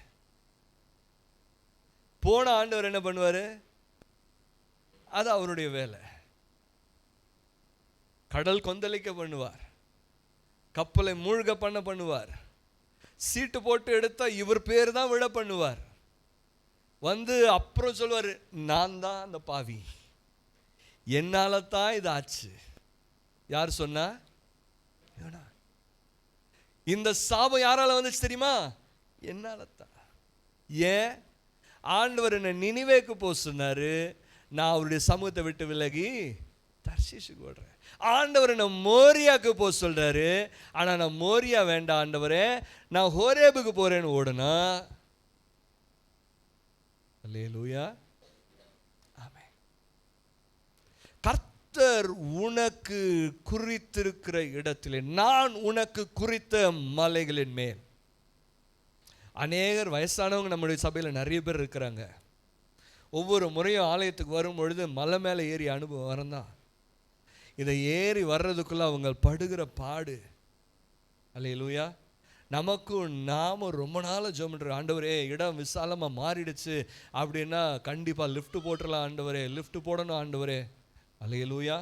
போன ஆண்டவர் என்ன பண்ணுவாரு? அது அவருடைய வேலை. கடல் கொந்தளிக்க பண்ணுவார், கப்பலை மூழ்க பண்ணுவார், சீட்டு போட்டு எடுத்தா இவர் பேர் தான் விட பண்ணுவார். வந்து அப்புறம் சொல்லுவார், நான் தான் அந்த பாவி, என்னால தான் இது ஆச்சு. யார் சொன்னா? இந்த சாபம் யாரால வந்துச்சு தெரியுமா? என்னால தான். ஏன்? ஆண்டவர் என்ன நினிவேக்கு போக சொன்னாரு, நான் அவருடைய சமூகத்தை விட்டு விலகி தர்ஷீஷுக்கு ஓடுறேன். ஆண்டவர் என்ன மோரியாவுக்கு போக சொல்றாரு, ஆனா நான் மோரியா வேண்டாம் ஆண்டவரே, நான் ஹோரேபுக்கு போறேன்னு ஓடுனா. அல்லேலூயா, ஆமென். கர்த்தர் உனக்கு குறித்திருக்கிற இடத்திலே, நான் உனக்கு குறித்த மலைகளின் மேல். அநேகர் வயசானவங்க நம்முடைய சபையில் நிறைய பேர் இருக்கிறாங்க. ஒவ்வொரு முறையும் ஆலயத்துக்கு வரும் பொழுது மலை மேலே ஏறி அனுபவம் வரந்தான். இதை ஏறி வர்றதுக்குள்ள அவங்க படுகிற பாடு. அல்லேலூயா. நமக்கும் நாமும் ரொம்ப நாள் ஜெபம் பண்ற, ஆண்டவரே இடம் விசாலமாக மாறிடுச்சு அப்படின்னா கண்டிப்பாக லிஃப்ட் போட்டுடலாம் ஆண்டவரே, லிஃப்ட் போடணும் ஆண்டவரே. அல்லேலூயா.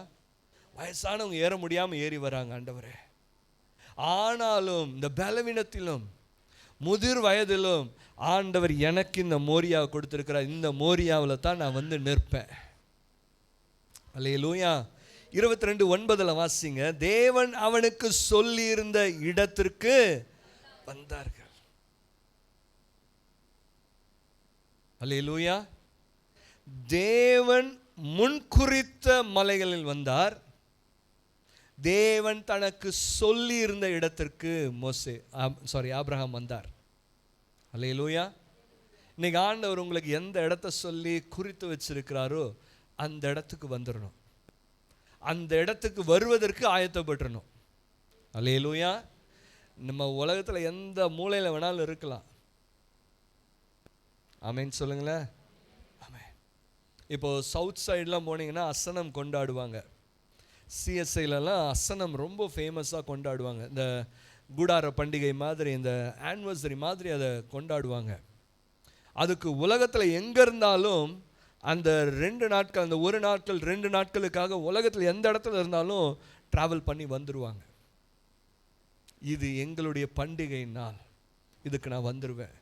வயசானவங்க ஏற முடியாமல் ஏறி வராங்க ஆண்டவரே. ஆனாலும் இந்த பலவீனத்திலும் முதிர் வயதிலும் ஆண்டவர் எனக்கு இந்த மோரியாவை கொடுத்திருக்கிறார். இந்த மோரியாவில் தான் நான் வந்து நிற்பேன். அல்லேலூயா. 22:9 வாசிங்க. தேவன் அவனுக்கு சொல்லி இருந்த இடத்திற்கு வந்தார்கள். அல்லேலூயா. தேவன் முன்குறித்த மலைகளில் வந்தார். தேவன் தனக்கு சொல்லி இருந்த இடத்திற்கு ஆபிரகாம் வந்தார். அல்லேலூயா. இன்னைக்கு ஆண்டவர் உங்களுக்கு எந்த இடத்த சொல்லி குறித்து வச்சிருக்கிறாரோ அந்த இடத்துக்கு வந்துடணும். அந்த இடத்துக்கு வருவதற்கு ஆயத்தப்பட்டுறணும். அல்லேலூயா. நம்ம உலகத்தில் எந்த மூலையில் வேணாலும் இருக்கலாம். ஆமென் சொல்லுங்களேன். ஆமென். இப்போ சவுத் சைட்லாம் போனீங்கன்னா அசனம் கொண்டாடுவாங்க. சிஎஸ்ஐலலாம் அசனம் ரொம்ப ஃபேமஸாக கொண்டாடுவாங்க. இந்த கூடார பண்டிகை மாதிரி, இந்த ஆனிவர்சரி மாதிரி அதை கொண்டாடுவாங்க. அதுக்கு உலகத்தில் எங்கே இருந்தாலும் அந்த 2 நாட்கள், அந்த 1 நாட்கள் 2 நாட்களுக்காக உலகத்தில் எந்த இடத்துல இருந்தாலும் ட்ராவல் பண்ணி வந்துடுவாங்க. இது எங்களுடைய பண்டிகை நாள், இதுக்கு நான் வந்துடுவேன்.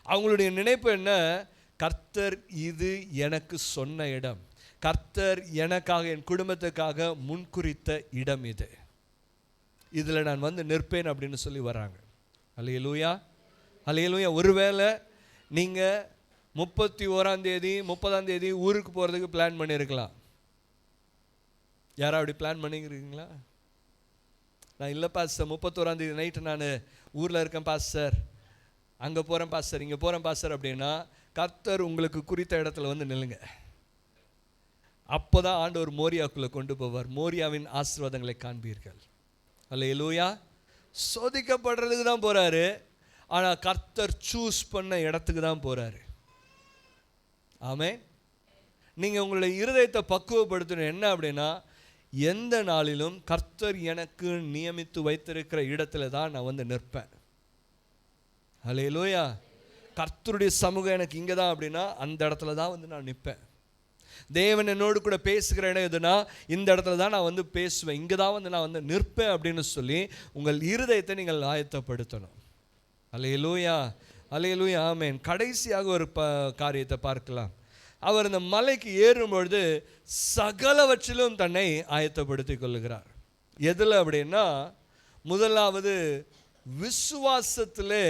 அவங்களுடைய நினைப்பு என்ன? கர்த்தர் இது எனக்கு சொன்ன இடம், கர்த்தர் எனக்காக என் குடும்பத்துக்காக முன்குறித்த இடம் இது, இதில் நான் வந்து நிற்பேன் அப்படின்னு சொல்லி வராங்க. அல்லேலூயா, அல்லேலூயா. ஒருவேளை நீங்கள் 31ஆம் தேதி 30ஆம் தேதி ஊருக்கு போகிறதுக்கு பிளான் பண்ணியிருக்கலாம். யாரா அப்படி பிளான் பண்ணிக்கிறீங்களா? நான் இல்லை பாஸ்டர், 31ஆம் தேதி நைட்டு நான் ஊரில் இருக்கேன் பாஸ்டர், அங்கே போகிறேன் பாஸ்டர், இங்கே போகிறேன் பாஸ்டர் அப்படின்னா கர்த்தர் உங்களுக்கு குறித்த இடத்துல வந்து நில்லுங்க. அப்போ தான் ஆண்டவர் மோரியாக்குள்ளே கொண்டு போவார். மோரியாவின் ஆசீர்வாதங்களை காண்பீர்கள். அல்லேலூயா. சோதிக்கப்படுறதுக்கு தான் போகிறாரு, ஆனால் கர்த்தர் சூஸ் பண்ண இடத்துக்கு தான் போகிறாரு. ஆமென். நீங்கள் உங்களுடைய இருதயத்தை பக்குவப்படுத்தணும். என்ன அப்படின்னா, எந்த நாளிலும் கர்த்தர் எனக்கு நியமித்து வைத்திருக்கிற இடத்துல தான் நான் வந்து நிற்பேன். அல்லேலூயா. கர்த்தருடைய சமூகம் எனக்கு இங்கே தான் அப்படின்னா அந்த இடத்துல தான் வந்து நான் நிற்பேன். தேவன் என்னோடு கூட பேசுகிற இடம் எதுனா இந்த இடத்துல தான் நான் வந்து பேசுவேன், இங்கே தான் வந்து நான் வந்து நிற்பேன் அப்படின்னு சொல்லி உங்கள் இருதயத்தை நீங்கள் ஆயத்தப்படுத்தணும். அல்லேலூயா, அல்லேலூயா, ஆமென். கடைசியாக ஒரு காரியத்தை பார்க்கலாம். அவர் இந்த மலைக்கு ஏறும்பொழுது சகலவற்றிலும் தன்னை ஆயத்தப்படுத்தி கொள்ளுகிறார். எதில் அப்படின்னா, முதலாவது விசுவாசத்திலே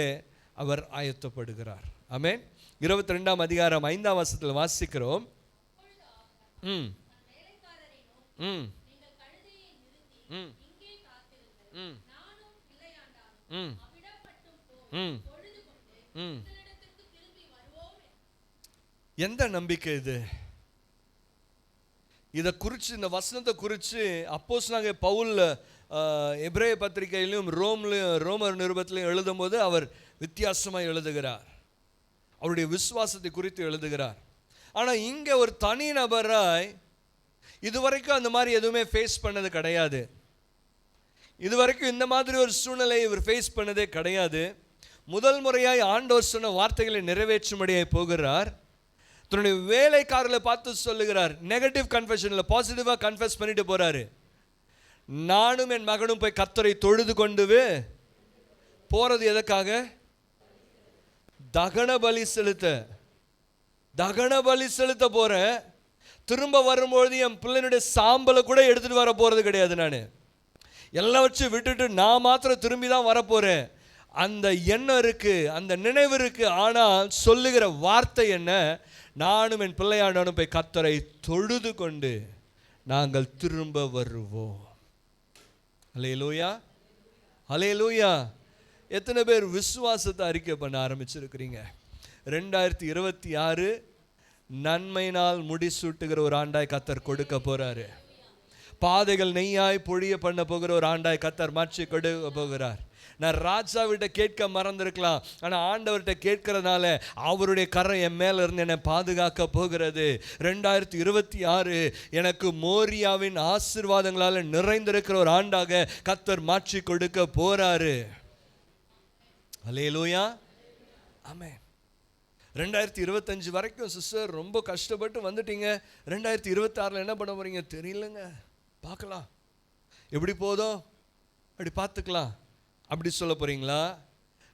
அவர் ஆயத்தப்படுகிறார். ஆமென். 22ஆம் அதிகாரம் 5ஆம் வசனத்தில் வாசிக்கிறோம். எந்த நம்பிக்கை இது? இதை குறித்து, இந்த வசனத்தை குறித்து அப்போஸ்தலனாகிய பவுல் எபிரேய பத்திரிகையிலும் ரோமர் நிருபத்திலையும் எழுதும் போது அவர் வித்தியாசமாக எழுதுகிறார். அவருடைய விசுவாசத்தை குறித்து எழுதுகிறார். ஆனால் இங்கே ஒரு தனி நபராய் இதுவரைக்கும் அந்த மாதிரி எதுவுமே ஃபேஸ் பண்ணது கிடையாது. இது வரைக்கும் இந்த மாதிரி ஒரு சூழ்நிலையை இவர் ஃபேஸ் பண்ணதே கிடையாது. முதல் முறையாய் ஆண்டவர் சொன்ன வார்த்தைகளை நிறைவேற்றும்படியாய் போகிறார். தன்னுடைய வேலைக்காரர்களை பார்த்து சொல்லுகிறார். நெகட்டிவ் கன்ஃபெஷனில் பாசிட்டிவாக கன்ஃபெஸ் பண்ணிட்டு போறாரு. நானும் என் மகனும் போய் கர்த்தரை தொழுது கொண்டு போறது எதற்காக? தகன பலி செலுத்த போறேன். திரும்ப வரும்பொழுது என் பிள்ளைனுடைய சாம்பலை கூட எடுத்துட்டு வர போறது கிடையாது. நான் எல்லாம் வச்சு விட்டுட்டு நான் மாத்திரம் திரும்பி தான் வரப்போறேன். அந்த எண்ணம் இருக்கு, அந்த நினைவு இருக்கு. ஆனால் சொல்லுகிற வார்த்தை என்ன? நானும் என் பிள்ளையாண்டவனும் போய் கர்த்தரை தொழுது கொண்டு நாங்கள் திரும்ப வருவோம். அல்லேலூயா, அல்லேலூயா. எத்தனை பேர் விசுவாசத்தை அறிக்கை பண்ண ஆரம்பிச்சிருக்கிறீங்க? 2026 நன்மையினால் முடிசூட்டுகிற ஒரு ஆண்டாய் கர்த்தர் கொடுக்க போறாரு. பாதைகள் நெய்யாய் பொழிய பண்ண போகிற ஒரு ஆண்டாய் கர்த்தர் மாற்றி கொடுக்க போகிறார். நான் ராஜாவிட்ட கேட்க மறந்திருக்கலாம், ஆனால் ஆண்டவர்கிட்ட கேட்கறதுனால அவருடைய கரை என் மேல இருந்து என்னை பாதுகாக்க போகிறது. 2026 எனக்கு மோரியாவின் ஆசீர்வாதங்களால் நிறைந்திருக்கிற ஒரு ஆண்டாக கர்த்தர் மாற்றி கொடுக்க போறாரு. அல்லேலூயா, ஆமென். 2025 வரைக்கும் சிஸ்டர் ரொம்ப கஷ்டப்பட்டு வந்துட்டீங்க. 2026 என்ன பண்ண போறீங்க தெரியலங்க, பார்க்கலாம், எப்படி போதும் அப்படி பார்த்துக்கலாம் அப்படி சொல்ல போறீங்களா?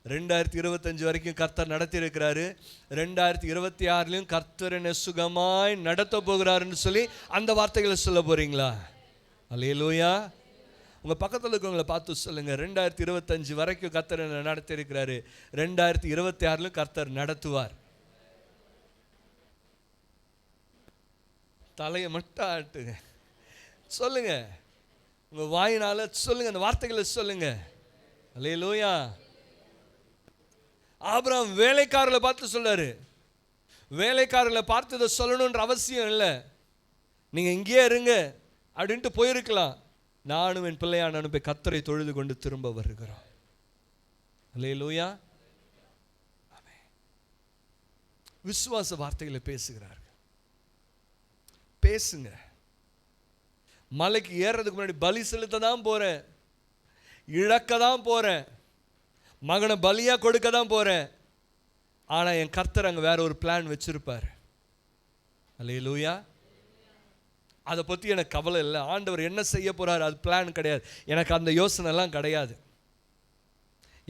2025 வரைக்கும் கர்த்தர் நடத்தி இருக்கிறாரு. 2026 கர்த்தர் என்ன சுகமாய் நடத்த போகிறாருன்னு சொல்லி அந்த வார்த்தைகளை சொல்ல போறீங்களா? அல்லேலூயா. உங்க பக்கத்தில் இருக்கவங்களை பார்த்து சொல்லுங்க, 2025 வரைக்கும் கர்த்தர் என்ன நடத்தி இருக்கிறாரு, 2026 கர்த்தர் நடத்துவார். தலையை மட்டும் ஆட்டுங்க, சொல்லுங்க, உங்க வாயினால சொல்லுங்க, அந்த வார்த்தைகளை சொல்லுங்க. அல்லேலூயா. ஆபிரகாம் வேலைக்காரர்களை பார்த்து சொல்றாரு. வேலைக்காரர்களை பார்த்து இதை சொல்லணுன்ற அவசியம் இல்லை, நீங்க இங்கேயே இருங்க அப்படின்ட்டு போயிருக்கலாம். நானும் என் பிள்ளையானும் போய் கர்த்தரை தொழுது கொண்டு திரும்ப வருகிறோம். அல்லேலூயா. விசுவாச வார்த்தைகளை பேசுகிறார்கள். பேசுங்க. மலைக்கு ஏறதுக்கு முன்னாடி பலி செலுத்த தான் போறேன், இழக்க தான் போறேன், மகனை பலியா கொடுக்க தான் போறேன். ஆனா என் கர்த்தர் அங்க வேற ஒரு பிளான் வச்சிருப்பார். அல்லேலூயா. அதை பற்றி எனக்கு கவலை இல்லை. ஆண்டவர் என்ன செய்ய போறாரு அது பிளான் கிடையாது. எனக்கு அந்த யோசனை எல்லாம் கிடையாது.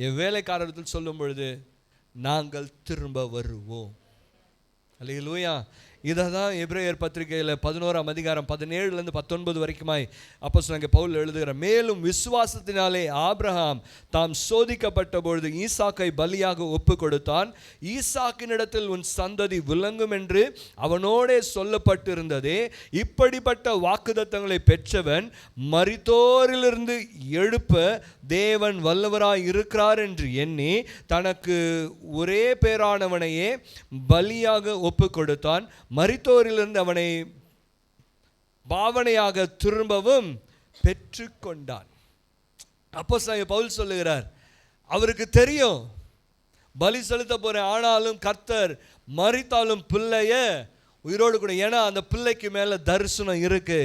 என் வேலைக்காரர்கள் சொல்லும் பொழுது நாங்கள் திரும்ப வருவோம். அல்லேலூயா. இதை தான் எபிரேயர் பத்திரிகையில் 11ஆம் அதிகாரம் 17 19 வரைக்குமாய் அப்போஸ்தலனாகிய பவுல் எழுதுகிறார். மேலும் விசுவாசத்தினாலே ஆபிரகாம் தாம் சோதிக்கப்பட்ட பொழுது ஈசாக்கை பலியாக ஒப்பு கொடுத்தான். ஈசாக்கினிடத்தில் உன் சந்ததி விளங்கும் என்று அவனோடே சொல்லப்பட்டிருந்ததே. இப்படிப்பட்ட வாக்குத்தத்தங்களை பெற்றவன் மரித்தோரிலிருந்து எழுப்ப தேவன் வல்லவராய் இருக்கிறார் என்று எண்ணி தனக்கு ஒரே பேரானவனையே பலியாக ஒப்பு கொடுத்தான். மரித்தோரிலிருந்து அவனை பாவனையாக திரும்பவும் பெற்றுக்கொண்டான். அப்போஸ்தலனாகிய பவுல் சொல்லுகிறார், அவருக்கு தெரியும் பலி செலுத்த போறேன், ஆனாலும் கர்த்தர் மரித்தாலும் பிள்ளைய உயிரோடு கூட, ஏன்னா அந்த பிள்ளைக்கு மேல தரிசனம் இருக்கு,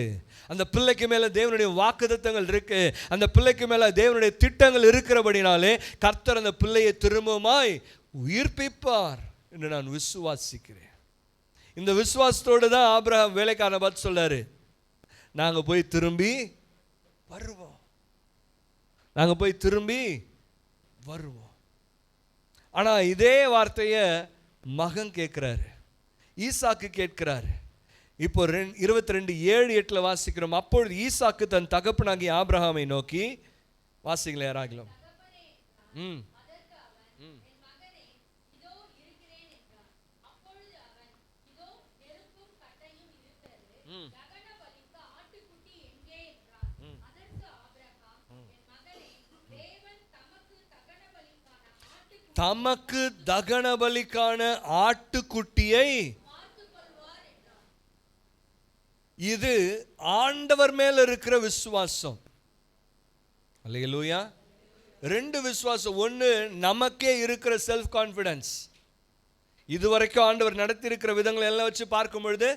அந்த பிள்ளைக்கு மேல தேவனுடைய வாக்குத்தத்தங்கள் இருக்கு, அந்த பிள்ளைக்கு மேல தேவனுடைய திட்டங்கள் இருக்கிறபடினாலே கர்த்தர் அந்த பிள்ளையை திரும்பவுமாய் உயிர்ப்பிப்பார் என்று நான் விசுவாசிக்கிறேன். இந்த விசுவாசத்தோடு தான் ஆபிரகாம் வேலைக்காரனை பார்த்து சொல்றாரு, நாங்க போய் திரும்பி வருவோம், நாங்க போய் திரும்பி வருவோம். ஆனா இதே வார்த்தையை மகன் கேட்கிறாரு, ஈசாக்கு கேட்கிறாரு. இப்போ 22:7-8 வாசிக்கிறோம். அப்பொழுது ஈசாக்கு தன் தகப்பனாகிய ஆபிரகாமை நோக்கி, வாசிங்களே யாராகிலும், தமக்கு தகன பலிக்கான ஆட்டுக்குட்டியை, இது ஆண்டவர் மேல இருக்கிற விசுவாசம். அல்லேலூயா. 2 விசுவாசம். ஒன்று நமக்கே இருக்கிற செல்ஃப் கான்ஃபிடன்ஸ். இதுவரைக்கும் ஆண்டவர் நடத்தி இருக்கிற விதங்களை எல்லாம் வச்சு பார்க்கும் பொழுது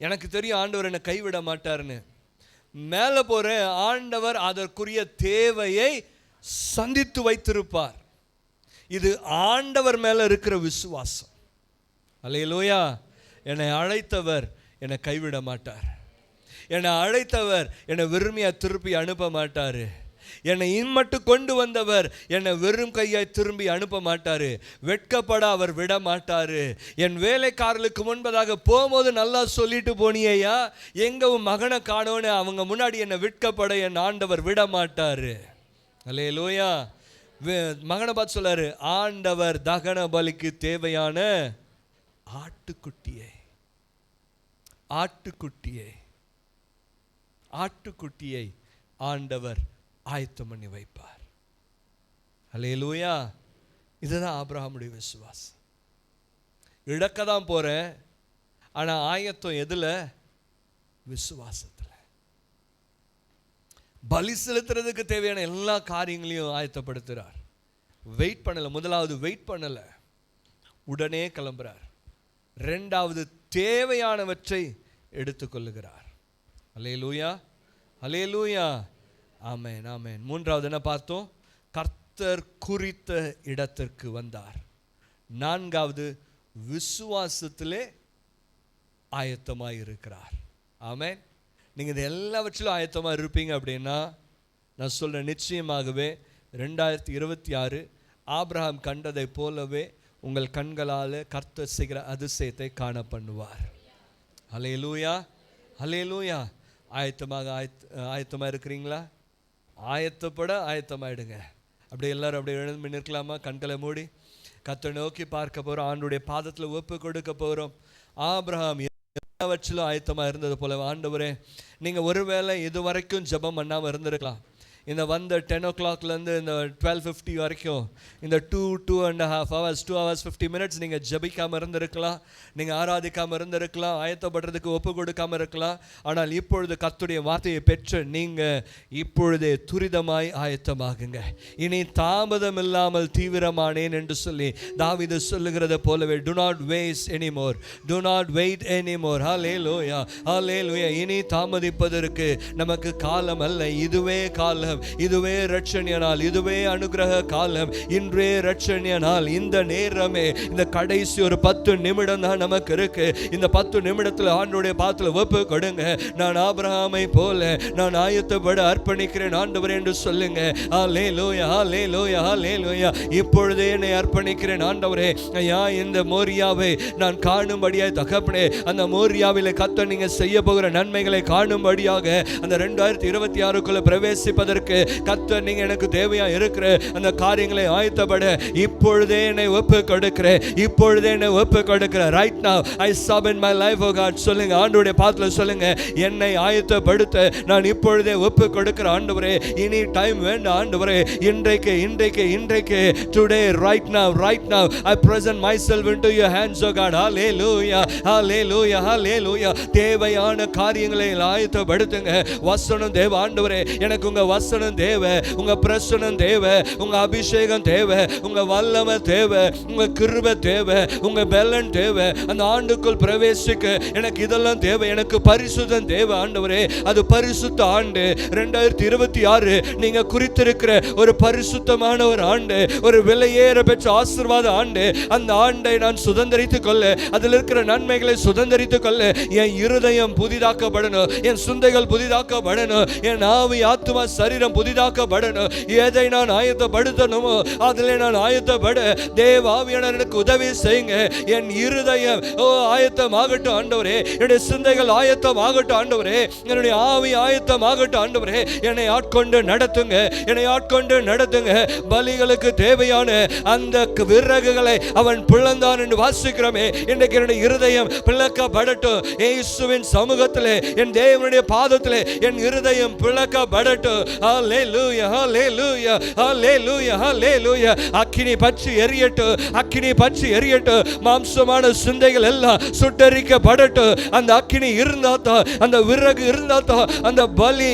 எனக்கு தெரியும் ஆண்டவர் என்னை கைவிட மாட்டார்னு. மேலே போகிறேன், ஆண்டவர் அதற்குரிய தேவையை சந்தித்து வைத்திருப்பார். இது ஆண்டவர் மேலே இருக்கிற விசுவாசம். அல்லேலூயா. என்னை அழைத்தவர் என்னை கைவிட மாட்டார். என்னை அழைத்தவர் என்னை வெறுமையாக திருப்பி அனுப்ப மாட்டார். என்னை இன்மட்டு கொண்டு வந்தவர் என்னை வெறும் கையாய் திரும்பி அனுப்ப மாட்டார். வெட்கப்பட அவர் விட மாட்டார். என் வேலைக்காரர்களுக்கு முன்பதாக போகும்போது நல்லா சொல்லிட்டு போனியா, எங்க உன் மகனை காணோன்னு அவங்க முன்னாடி என்னை வெட்கப்பட என் ஆண்டவர் விட மாட்டார். அல்லேலூயா. மகனை பார்த்து சொல்லாரு, ஆண்டவர் தகன பலிக்கு தேவையான ஆட்டுக்குட்டியை ஆட்டுக்குட்டியை ஆண்டவர் ஆயத்தம் பண்ணி வைப்பார். அல்லேலூயா. இதுதான் ஆபிரகாமுடைய விசுவாசம். இழக்க தான் போறேன், ஆனா ஆயத்தம் எதுல? விசுவாசத்துல. பலி செலுத்துறதுக்கு தேவையான எல்லா காரியங்களையும் ஆயத்தப்படுத்துறார். வெயிட் பண்ணல. முதலாவது வெயிட் பண்ணல, உடனே கிளம்புறார். ரெண்டாவது தேவையானவற்றை எடுத்துக்கொள்ளுகிறார். அல்லேலூயா, அல்லேலூயா, ஆமென், ஆமென். மூன்றாவது என்ன பார்த்தோம்? கர்த்தர் குறித்த இடத்திற்கு வந்தார். நான்காவது விசுவாசத்திலே ஆயத்தமாக இருக்கிறார். ஆமென். நீங்கள் இது எல்லாவற்றிலும் ஆயத்தமாக இருப்பீங்க அப்படின்னா நான் சொல்கிறேன், நிச்சயமாகவே 2026 ஆபிரகாம் கண்டதை போலவே உங்கள் கண்களால் கர்த்தர் செய்கிற அதிசயத்தை காண பண்ணுவார். அல்லேலூயா, அல்லேலூயா. ஆயத்தமாக இருக்கிறீங்களா? ஆயத்தப்பட ஆயத்தமாயிடுங்க. அப்படி எல்லாரும் அப்படியே எழுந்து நிற்கலாமா? கண்களை மூடி கர்த்தரை நோக்கி பார்க்க போகிறோம். ஆண்டவருடைய பாதத்தில் ஒப்பு கொடுக்க போகிறோம். ஆபிரகாம் எல்லாவற்றிலும் ஆயத்தமாக இருந்தது போல, ஆண்டவரே நீங்கள் ஒருவேளை இது வரைக்கும் ஜெபம் பண்ணாமல் இருந்திருக்கலாம். இந்த வந்த 10 o'clockலேருந்து இந்த 12:50 வரைக்கும் இந்த 2.5 hours 2 hours 50 minutes நீங்கள் ஜபிக்காமல் இருந்திருக்கலாம், நீங்கள் ஆராதிக்காமல் இருந்திருக்கலாம், ஆயத்தப்படுறதுக்கு ஒப்பு கொடுக்காமல் இருக்கலாம். ஆனால் இப்பொழுது கர்த்தருடைய வார்த்தையை பெற்று நீங்கள் இப்பொழுதே துரிதமாய் ஆயத்தமாகுங்க. இனி தாமதம் இல்லாமல் தீவிரமானேன் என்று சொல்லி தாவீது சொல்லுகிறத போலவே do not waste anymore, do not wait anymore. ஹல்லேலூயா, ஹல்லேலூயா. இனி தாமதிப்பதற்கு நமக்கு காலம் அல்ல, இதுவே காலம், இதுவே இரட்சணிய நாள், இதுவே அனுகிரக காலம், இன்றே இரட்சணிய நாள். இந்த நேரமே, இந்த கடைசி ஒரு 10 நிமிடம் தான் நமக்கு இருக்கு. இந்த 10 நிமிடத்தில் ஆண்டவருடைய பாதத்தில் ஒப்பு கொடுங்க. நான் ஆபிரகாமை போல நான் ஆயத்தப்பட அர்ப்பணிக்கிறேன் ஆண்டவரே என்று சொல்லுங்க. ஹல்லேலூயா, ஹல்லேலூயா, ஹல்லேலூயா. இப்பொழுதே என்னை அர்ப்பணிக்கிறேன் ஆண்டவரே. ஐயா, இந்த மோரியாவை நான் காணும்படியாய் தகப்பனே, அந்த மோரியாவிலே கர்த்தர் நீங்க செய்ய போகிற நன்மைகளை காணும்படியாக அந்த 2026க்குள்ள பிரவேசிப்பதற்கு கர்த்தர் நீங்க எனக்கு தேவையா இருக்கிற அந்த காரியங்களை ஆயத்தப்பட இப்பொழுதே என்னை ஒப்பு கொடுக்கிறேன், இப்பொழுதே என்னை ஒப்பு கொடுக்கிறேன். Right now I submit my life oh God. சொல்லுங்க, ஆண்டவருடைய பாதத்தில் சொல்லுங்க, என்னை ஆயத்தப்படுத்த நான் இப்பொழுதே ஒப்பு கொடுக்கிறேன் ஆண்டவரே. இனி டைம் வேண்டாம் ஆண்டவரே. இன்றைக்கு இன்றைக்கு இன்றைக்கு today right now right now I present myself into your hands oh God. ஹல்லேலூயா, ஹல்லேலூயா, ஹல்லேலூயா. தேவையான காரியங்களை ஆயத்தப்படுத்துங்க. வசனம் தேவ ஆண்டவரே, எனக்கு உங்க வசனம் தேவை, உங்க பிரசன்னம் தேவை, உங்க அபிஷேகம் தேவை, உங்க வல்லமை தேவை, உங்க கிருபை தேவை, உங்க பலன் தேவை. அந்த ஆண்டுக்குள் பிரவேசிக்க எனக்கு இதெல்லாம் தேவை. எனக்கு பரிசுத்தம் தேவை ஆண்டவரே. அது பரிசுத்த ஆண்டு 2026 நீங்க குறித்திருக்கிற ஒரு பரிசுத்தமான ஒரு ஆண்டு, ஒரு விலையேற பெற்ற ஆசீர்வாத ஆண்டு. அந்த ஆண்டை நான் சுதந்தரித்துக் கொள்ள, அதில் இருக்கிற நன்மைகளை சுதந்தரித்துக் கொள்ள என் இருதயம் புதிதாக்கப்படணும், என் சிந்தைகள் புதிதாக்கப்படணும், என் ஆவி ஆத்துமா சரீரம் புதிதாக்கப்படணும். எதை நான் ஆயத்தப்படுத்தணுமோ அதிலே நான் ஆயத்தப்பட தேவ ஆவியானவர் எனக்கு உதவி செய்யுங்க. என் இருதயம் ஆயத்தமாகட்டும் ஆண்டவரே, என்னுடைய சிந்தைகள் ஆயத்தமாகட்டும் ஆண்டவரே, என்னுடைய ஆவி ஆயத்தமாகட்டும் ஆண்டவரே. என்னை ஆட்கொண்டு நடத்துங்க, என்னை ஆட்கொண்டு நடத்துங்க. பலிகளுக்கு தேவையான அந்த விறகுகளை அவன் பிளந்தான் என்று வாசிக்கிறோமே, இன்றைக்கு என்னுடைய இருதயம் பிளக்கப்படட்டும். இயேசுவின் சமூகத்திலே, என் தேவனுடைய பாதத்திலே என் இருதயம் பிளக்கப்படட்டும். ஹல்லேலூயா ஹல்லேலூயா ஹல்லேலூயா ஹல்லேலூயா. அக்கினி பற்றி எரியட்டும், அக்கினி பற்றி எரியட்டும். மாம்சமான சிந்தைகள் எல்லாம் சுட்டரிக்கப்படட்டும். அந்த அக்கினி இருந்தா தான், அந்த விறகு இருந்தா தான் அந்த பலி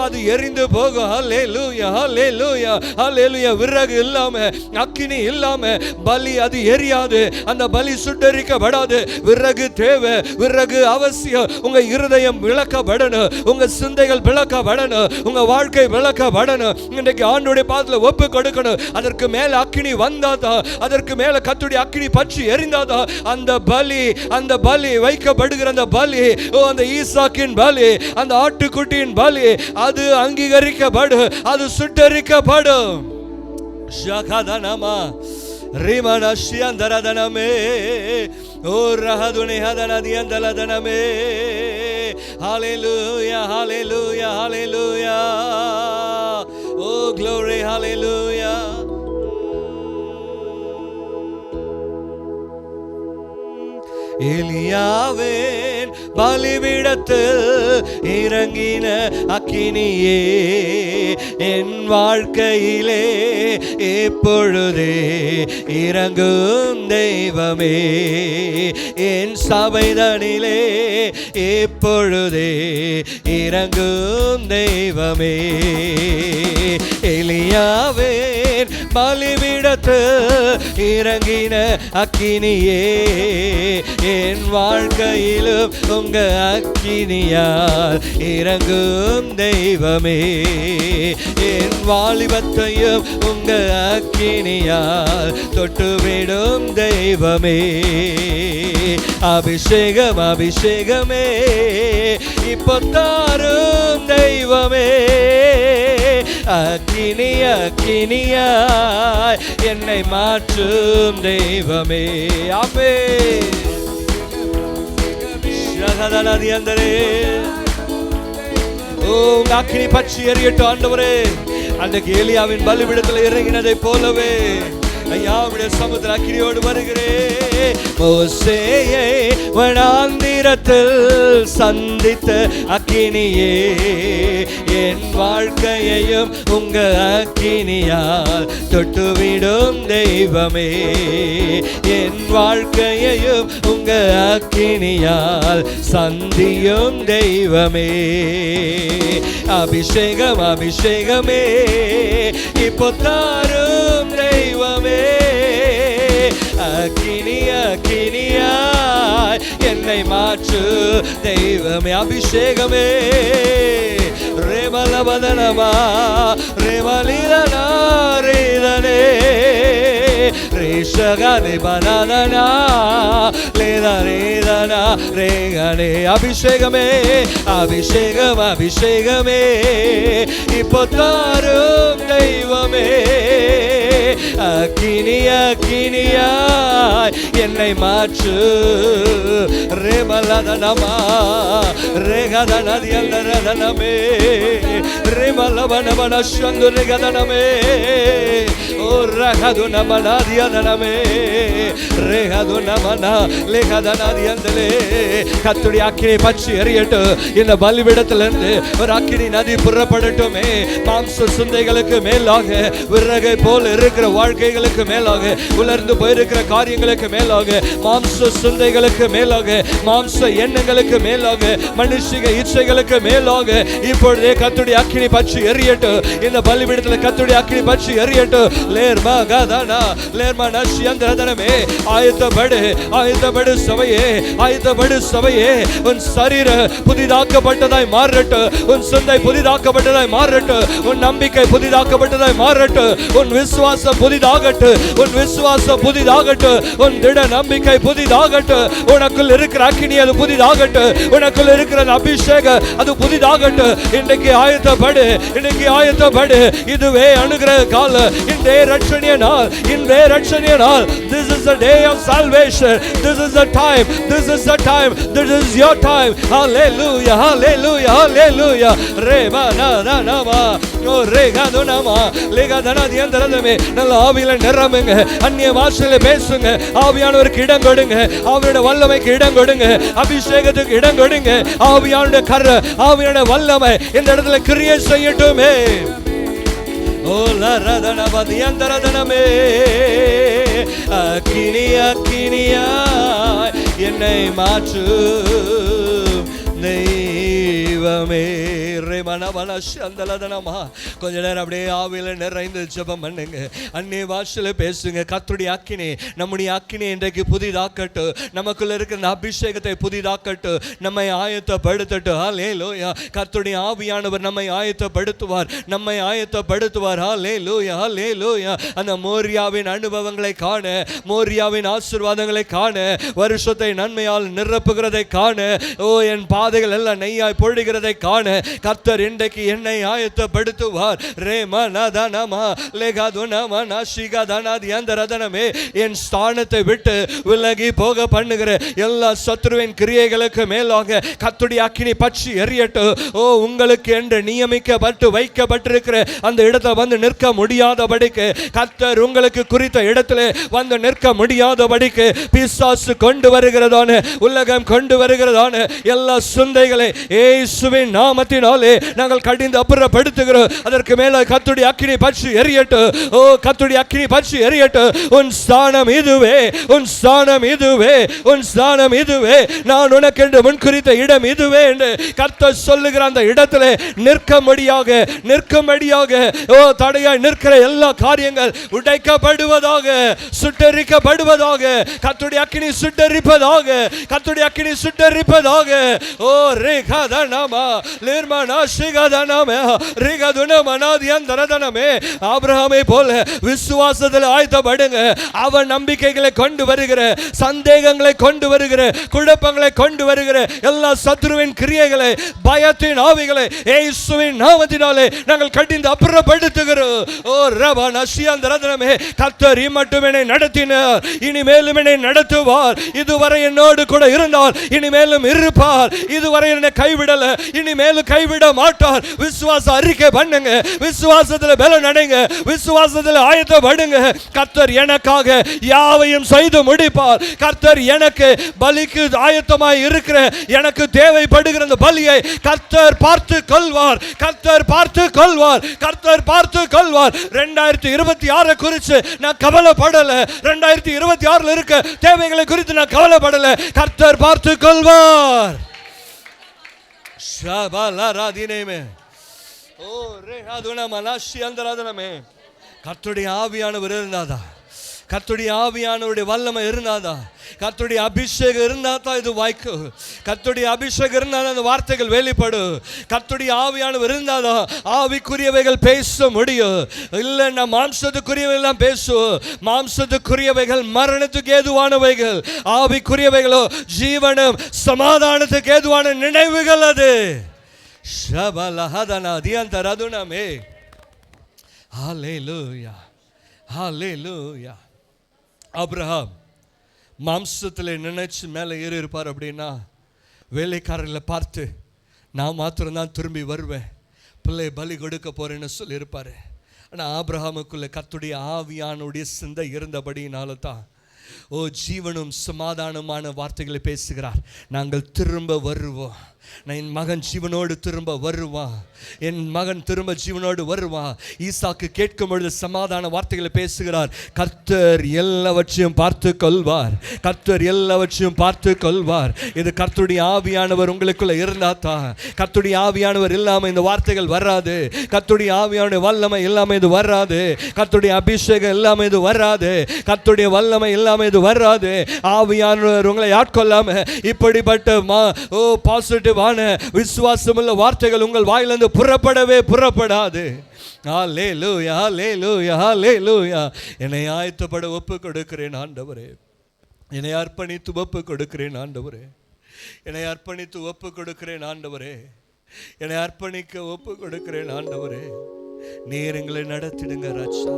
அது எரிந்து போகும். ஹல்லேலூயா ஹல்லேலூயா ஹல்லேலூயா. விறகு இல்லாம, அக்கினி இல்லாம பலி அது எரியாது, அந்த பலி சுட்டரிக்கப்படாது. விறகு தேவை, விறகு அவசியம். உங்க இருதயம் விளக்கப்படணும், உங்க சிந்தைகள் விளக்கப்படணும், உங்க வாழ்க்கை விளக்கப்படணும். இன்றைக்கு ஆண்டவருடைய பாதத்துல ஒப்பு கொடுக்கணும். அதற்கு மேல அக்கினி வந்தாதான், அதற்கு மேல கர்த்தருடைய அக்கினி பற்றி எரிந்தாதான் அந்த பலி, அந்த பலி வைக்கப்படுகிற அந்த பலி, அந்த ஈசாக்கின் பலி, அந்த ஆட்டுக்குட்டியின் பலி அது அங்கீகரிக்கப்படும், அது சுட்டரிக்கப்படும். ஷகதனமா ரிமனஷ்யந்தரதனமே ஓ ரஹதுனே ஹதனதியந்தலதனமே. ஹல்லேலூயா ஹல்லேலூயா ஹல்லேலூயா. ஓ glory hallelujah. எலியாவின் பலிபீடத்தில் இறங்கின அக்கினியே என் வாழ்க்கையிலே எப்பொழுதே இறங்கும் தெய்வமே. என் சபைதனிலே எப்பொழுதே இறங்கும் தெய்வமே. எலியாவின் பலிபீடத்தில் இறங்கின அக்கினியே என் வாழ்க்கையிலும் உங்க அக்கினியால் இறங்கும் தெய்வமே. என் வாலிபத்தையும் உங்க அக்கினியால் தொட்டுவிடும் தெய்வமே. அபிஷேகம் அபிஷேகமே இப்போ தாரும் தெய்வமே. அக்கினி அக்கினியாய் என்னை மாற்றும் தெய்வமே. ஆமென். அக்கினி பற்றி எரியட்டும் ஆண்டவரே. அன்றைக்கு எலியாவின் பலிபீடத்தில் இறங்கினதை போலவே ஐயாவுடைய சமுத்திர அக்கினியோடு வருகிறேன். மோசேயை வனாந்திரத்தில் சந்தித்த அக்கினியே என் வாழ்க்கையையும் உங்க அக்கினியால் தொட்டுவிடும் தெய்வமே. என் வாழ்க்கையையும் உங்க அக்கினியால் சந்தியும் தெய்வமே. அபிஷேகம் அபிஷேகமே இப்போ தாரும் தெய்வமே. அக்கினி அக்கினியாய் என்னை மாற்று தெய்வமே. அபிஷேகமே ரேமலபதனமா ரேமலிதனா ரேதனே ரேஷகனே பனதனா லேதா ரேதனா ரேகனே. அபிஷேகமே அபிஷேகம் அபிஷேகமே இப்போ தாரும் தெய்வமே. அக்கினி அக்கினியாய் என்னை மாற்று. ரேமலதனமா ரேகதனதியந்தரதனமே ரேமலபனபன சந்துரகதனமே ஓ ரகதுனபனதியதனமே ரேகதுனபன லேகதனதியந்தலே. கர்த்தருடைய அக்கினி பற்றி எரியட்டும். இந்த பலிபீடத்திலிருந்து ஒரு அக்கினி நதி புறப்படட்டுமே. மாம்ச சிந்தைகளுக்கு மேலாக, விறகை போல் இருக்கிற வாழ்க்கைகளுக்கு மேலாக, உலர்ந்து போயிருக்கிற காரியங்களுக்கு மேலாக, மாம்ச சிந்தைகளுக்கு மேலாக, மாம்ச எண்ணங்களுக்கு மேலாக, மனுஷிக இச்சைகளுக்கு மேலாக இப்பொழுதே கர்த்தருடைய அக்கினி பற்றி எரியட்டும். இந்த பலிபீடத்தில் கர்த்தருடைய அக்கினி பற்றி எரியட்டும். லேர்மா கதனா லேர்மா நஷ்யந்தரதனமே. ஆயத்தப்படு ஆயத்தப்படு சபையே, ஆயத்தப்படு சபையே. உன் சரீர புதிதாக்கப்பட்டதாய் மாறட்டும், உன் சிந்தை புதிதாக்கப்பட்டதாய் மாறட்டும், உன் நம்பிக்கை புதிதாக்கப்பட்டதாய் மாறட்டும், உன் விசுவாசம் புதிதாகட்டும், உன் விசுவாசம் புதிதாகட்டும், உன் திட நம்பிக்கை புதிதாகட்டும். உனக்குள் இருக்கிற அக்கினி அது புதிதாகட்டும், உனக்குள் இருக்கிற அபிஷேகம் அது புதிதாகட்டும். இன்றைக்கு ஆயத்தப்படு, இன்றைக்கு ஆயத்தப்படு. இதுவே அனுகிரக காலம், இன்றே ரட்சணிய நாள், இன்றே ரட்சணிய நாள். This is the day of salvation. This is the time. This is the time. This is your time. Hallelujah, hallelujah, hallelujah. Rema na na na ma, o rega do na ma, lega dana diyandaradame. நல்ல ஆவியில நிரம்புங்க, அந்நிய பாஷையில பேசுங்க, ஆவியானவருக்கு இடம் கொடுங்க, அவருடைய வல்லமைக்கு இடம் கொடுங்க, அபிஷேகத்துக்கு இடம் கொடுங்க. ஆவியானுடைய கர, ஆவியானுடைய வல்லமை இந்த இடத்துல கிரியை செய்யட்டுமே. ஓ லரதன பதியந்தரதனமே, அக்கினியா அக்கினியா என்னை மாற்று தெய்வமே. கொஞ்ச நேரம் அப்படியே ஆவியில நிறைந்து ஜெபம் பண்ணுங்க, அந்நிய பாஷையில பேசுங்க. கர்த்தருடைய அக்கினி, நம்முடைய அக்கினி இன்றைக்கு புதிதாக்கட்டும், நமக்குள்ள இருக்கிற அபிஷேகத்தை புதிதாக்கட்டும், நம்மை ஆயத்தப்படுத்தட்டும். ஹல்லேலூயா. கர்த்தருடைய ஆவியானவர் நம்மை ஆயத்தப்படுத்துவார், நம்மை ஆயத்தப்படுத்துவார். ஹல்லேலூயா, ஹல்லேலூயா. அந்த மோரியாவின் அனுபவங்களை காண, மோரியாவின் ஆசீர்வாதங்களை காண, வருஷத்தை நன்மையால் நிரப்புகிறதை காண, ஓ என் பாதைகள் எல்லாம் நெய்யாய் பொழிகிறதை காண கர்த்தர் இன்றைக்கு என்னை ஆயத்தப்படுத்துவார். என் ஸ்தானத்தை விட்டு விலகி போக பண்ணுகிற எல்லா சத்துருவின் கிரியைகளுக்கு மேலாக கர்த்தருடைய அக்கினி பற்றி எரியட்டும். ஓ உங்களுக்கு என்று நியமிக்கப்பட்டு வைக்கப்பட்டிருக்கிற அந்த இடத்துல வந்து நிற்க முடியாதபடிக்கு, கர்த்தர் உங்களுக்கு குறித்த இடத்துல வந்து நிற்க முடியாதபடிக்கு பிசாசு கொண்டு வருகிறதான, உலகம் கொண்டு வருகிறதான எல்லா சுந்தைகளை இயேசுவின் நாமத்தினாலே நாங்கள் கடிந்து அப்புறப்படுத்துகிறோம். அதற்கு மேல கர்த்தருடைய அக்கினி பற்றி எரியட்டும். ஓ கர்த்தருடைய அக்கினி பற்றி எரியட்டும். உன் ஸ்தானம் இதுவே, உன் ஸ்தானம் இதுவே, உன் ஸ்தானம் இதுவே, நான் உனக்கு என்று முன்குறித்த இடம் இதுவே என்று கர்த்தர் சொல்லுகிற அந்த இடத்திலே நிற்கும்படியாக, நிற்கும்படியாக ஓ தடையாய் நிற்கிற எல்லா காரியங்கள் உடைக்கப்படுவதாக, சுட்டரிக்கப்படுவதாக, கர்த்தருடைய அக்கினி சுட்டரிப்பதாக, கர்த்தருடைய அக்கினி சுட்டரிப்பதாக. ஓ ரேகாதனமா லேர்மனா சிகாதனமே ரேகாதுனமனா தியந்தரதனமே. ஆபிரகாமை போல விசுவாசத்தில் ஆயத்தப்படுங்க. அவன் நம்பிக்கைகளை கொண்டு வருகிற, சந்தேகங்களை கொண்டு வருகிற, குழப்பங்களை கொண்டு வருகிற எல்லா சத்துருவின் கிரியைகளை, பயத்தின் ஆவிகளை இயேசுவின் நாமத்தினாலே நாங்கள் கடிந்து அப்புறப்படுத்துகிறோம். ஓ ரபா நசியந்தரதனமே. கர்த்தர் மட்டும் என்னை நடத்தினார், இனிமேலும் என்னை நடத்துவார். இதுவரை என்னோடு கூட இருந்தார், இனிமேலும் இருப்பார். இதுவரை என்னை கைவிடல, இனிமேலும் கைவிட மாட்டார். விசுவாச அறிக்கை பண்ணுங்க, விசுவாசத்தில் பலன் அடைங்க, விசுவாசத்தில் ஆயத்தப்படுங்க. கர்த்தர் எனக்காக யாவையும் செய்து முடிப்பார். கர்த்தர் எனக்கு பலிக்கு ஆயத்தமாய் இருக்கிற, எனக்கு தேவைப்படுகிற அந்த பலியை கர்த்தர் பார்த்து கொள்வார், கர்த்தர் பார்த்து கொள்வார், கர்த்தர் பார்த்து கொள்வார். 2026 குறித்து நான் கவலைப்படல, 2026 இருக்க தேவைகளை குறித்து நான் கவலைப்படல. கர்த்தர் பார்த்து கொள்வார். கர்த்தருடைய ஆவியானவர் இருந்தாதா, கர்த்தருடைய ஆவியானவருடைய வல்லமை இருந்தாதா, கர்த்தருடைய அபிஷேகம் இருந்தாதான் இது வாய்க்கும். கர்த்தருடைய அபிஷேகம் இருந்தாதான் அந்த வார்த்தைகள் வெளிப்படும். கர்த்தருடைய ஆவியானவர் இருந்தாதான் ஆவிக்குரியவைகள் பேச முடியும். இல்லைன்னா மாம்சத்துக்குரியவைகள் பேசுவோம். மாம்சத்துக்குரியவைகள் மரணத்துக்கு ஏதுவானவைகள், ஆவிக்குரியவைகளோ ஜீவனும் சமாதானத்துக்கு ஏதுவான நினைவுகள். அது ஷபலஹதனா தியந்தரதுனமே. ஹல்லேலூயா, ஹல்லேலூயா. ஆபிரகாம் மாம்சத்தில் நினைச்சு மேலே ஏறி இருப்பார் அப்படின்னா, வேலைக்காரர்களை பார்த்து நான் மாத்திரம்தான் திரும்பி வருவேன், பிள்ளை பலி கொடுக்க போறேன்னு சொல்லியிருப்பார். ஆனால் ஆபிரகாமுக்குள்ள கர்த்தருடைய ஆவியானுடைய சிந்தை இருந்தபடினால தான் ஓ ஜீவனும் சமாதானமான வார்த்தைகளை பேசுகிறார். நாங்கள் திரும்ப வருவோம், என் மகன் ஜீவனோடு திரும்ப வருவான், என் மகன் திரும்ப ஜீவனோடு வருவான். ஈசாக்கு கேட்கும் பொழுது சமாதான வார்த்தைகளை பேசுகிறார். கர்த்தர் எல்லாவற்றையும் பார்த்து கொள்வார், கர்த்தர் எல்லாவற்றையும் பார்த்து கொள்வார். இது கர்த்தருடைய ஆவியானவர் உங்களுக்குள்ள இருந்தாதான். கர்த்தருடைய ஆவியானவர் இல்லாமல் இந்த வார்த்தைகள் வராது. கர்த்தருடைய ஆவியான வல்லமை இல்லாமல் இது வராது. கர்த்தருடைய அபிஷேகம் இல்லாமல் இது வராது. கர்த்தருடைய வல்லமை இல்லாமல் இது வராது. ஆவியானவர் உங்களை ஆட்கொள்ளாம இப்படிப்பட்ட பாசிட்டிவ் விசுவாசமுள்ள வார்த்தைகள் உங்கள் வாயிலிருந்து புறப்படவே புறப்படாது. ஹல்லேலூயா, ஹல்லேலூயா, ஹல்லேலூயா. என்னை ஆயத்தப்பட ஒப்பு கொடுக்கிறேன் ஆண்டவரே, என்னை அர்ப்பணித்து ஒப்பு கொடுக்கிறேன் ஆண்டவரே, என்னை அர்ப்பணித்து ஒப்பு கொடுக்கிறேன் ஆண்டவரே, என்னை அர்ப்பணிக்க ஒப்பு கொடுக்கிறேன் ஆண்டவரே. நீர் எங்களை நடத்திடுங்க ராஜா,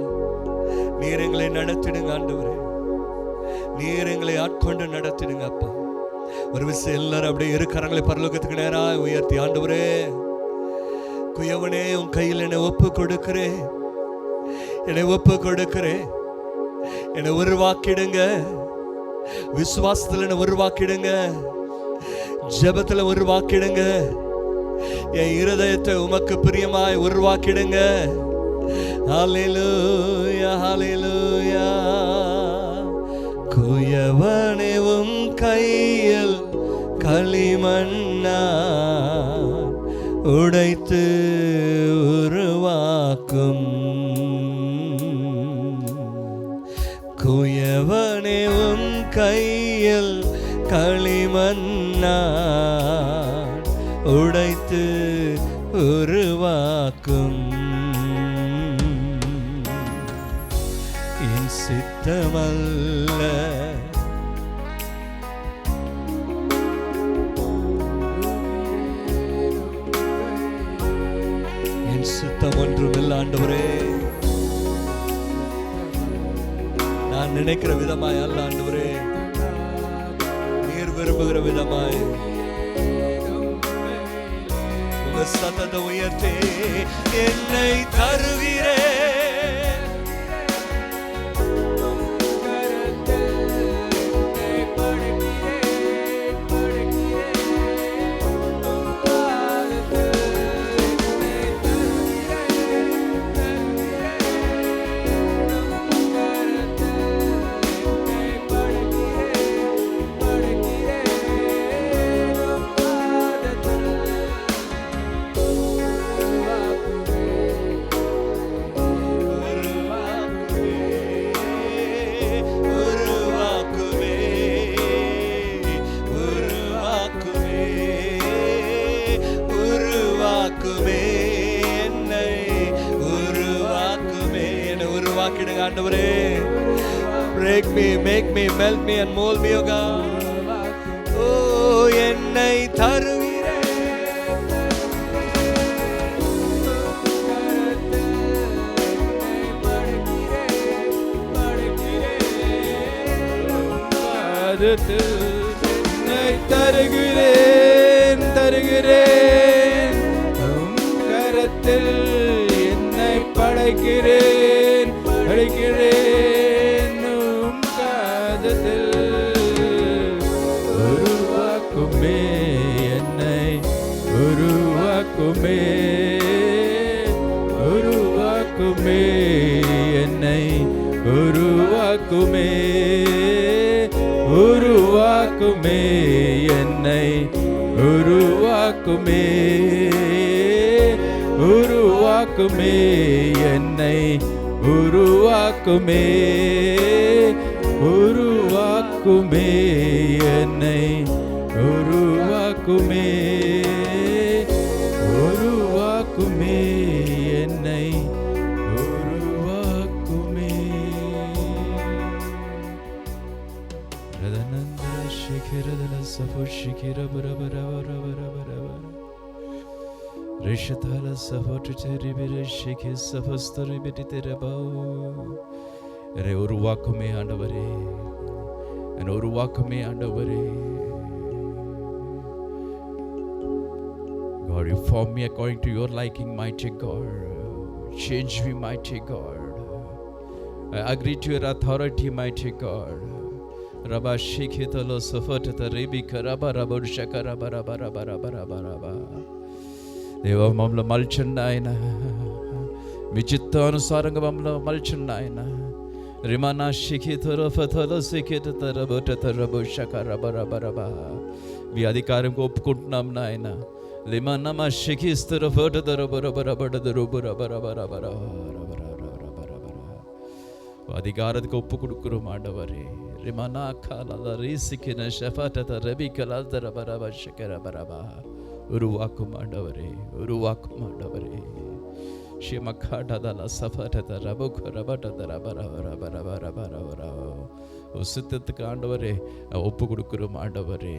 நீர் எங்களை நடத்திடுங்க ஆண்டவரே, நீர் எங்களை ஆட்கொண்டு நடத்திடுங்க அப்பா. ஒரு விஷயம் எல்லாரும் அப்படியே இருக்கிறவங்களை பரலோகத்துக்கு நேராக உயர்த்தி, ஆண்டவரே குயவனே உன் கையில் என்னை ஒப்பு கொடுக்கிறேன், என்னை ஒப்பு கொடுக்கிறேன், என்னை உருவாக்கிடுங்க, விசுவாசத்தில் என்னை உருவாக்கிடுங்க, ஜெபத்துல உருவாக்கிடுங்க, என் இருதயத்தை உமக்கு பிரியமாய் உருவாக்கிடுங்க. ஹல்லேலூயா ஹல்லேலூயா. குயவனே உம் கையில் களிமண்ணா உடைத்து உருவாக்கும், குயவனே உம் கையில் களிமண்ணா உடைத்து உருவாக்கும், என் சித்தமல்ல என் சித்தம் ஒன்றுமில்லை ஆண்டவரே, நான் நினைக்கிற விதமாய் அல்ல ஆண்டவரே, நீர் விரும்புகிற விதமாய் உங்க சத்தத்தை உயர்த்தே என்னை தருகிறேன், ஆண்டவரே. Break me, make me, melt me and mold me, O God. Oh, என்னை தருகிறேன், என்னை தருகிறேன், தருகிறேன் உம் கரத்தில் என்னை படைக்கிறேன், படைக்கிறேன் உம் காதத்தில் உருவாக்குமே, என்னை உருவாக்குமே, உருவாக்குமே, என்னை உருவாக்குமே, உருவாக்குமே, என்னை உருவாக்குமே, உருவாக்குமே, என்னை உருவாக்குமே, உருவாக்குமே, என்னை உருவாக்குமே, உருவாக்குமே, என்னை உருவாக்குமே. ரதனந்தர சிகிரதல சபு சிகிர பரபரபரபரபரபர ரிஷதல சபோட்டு செரிபிர சிகி சபஸ்தரி பிடிதரபோ. என்னை உருவாக்குமே ஆண்டவரே, என்னை உருவாக்குமே ஆண்டவரே. God, you form me according to your liking, mighty God. Change me, mighty God. I agree to your authority, mighty God. Rabba shikitalo safatata rebika rabba rabba shakara bara bara bara bara bara. దేవా మమ్మల్ని మలచండి ఆయన, మీ చిత్తానుసారంగా మమ్మల్ని మలచండి ఆయన. రిమానా శిఖితర ఫతల శిఖితర బటతర బుషకర బరబరబ. మీ అధికారంగా ఒప్పుకుంటున్నాం నాయన. లిమనమ శిఖిస్తర ఫటతర బరబరబడదరు బరబరబరబర. அதிகாரத்துக்கு ஒப்பு கொடுக்கிறோம் ஆண்டவரே. ரிமனா காலல ரீசிக்கின ஷஃபதத ரபிகலதர பரப ஷக்கர பரபா. உருவாக்கும் ஆண்டவரே, உருவாக்கும் ஆண்டவரே. ஷிமகாடதல சஃபதத ரபுகரபதர பரபரபரபரபர. சித்தத்துக்கு ஆண்டவரே ஒப்பு கொடுக்கிறோம் ஆண்டவரே.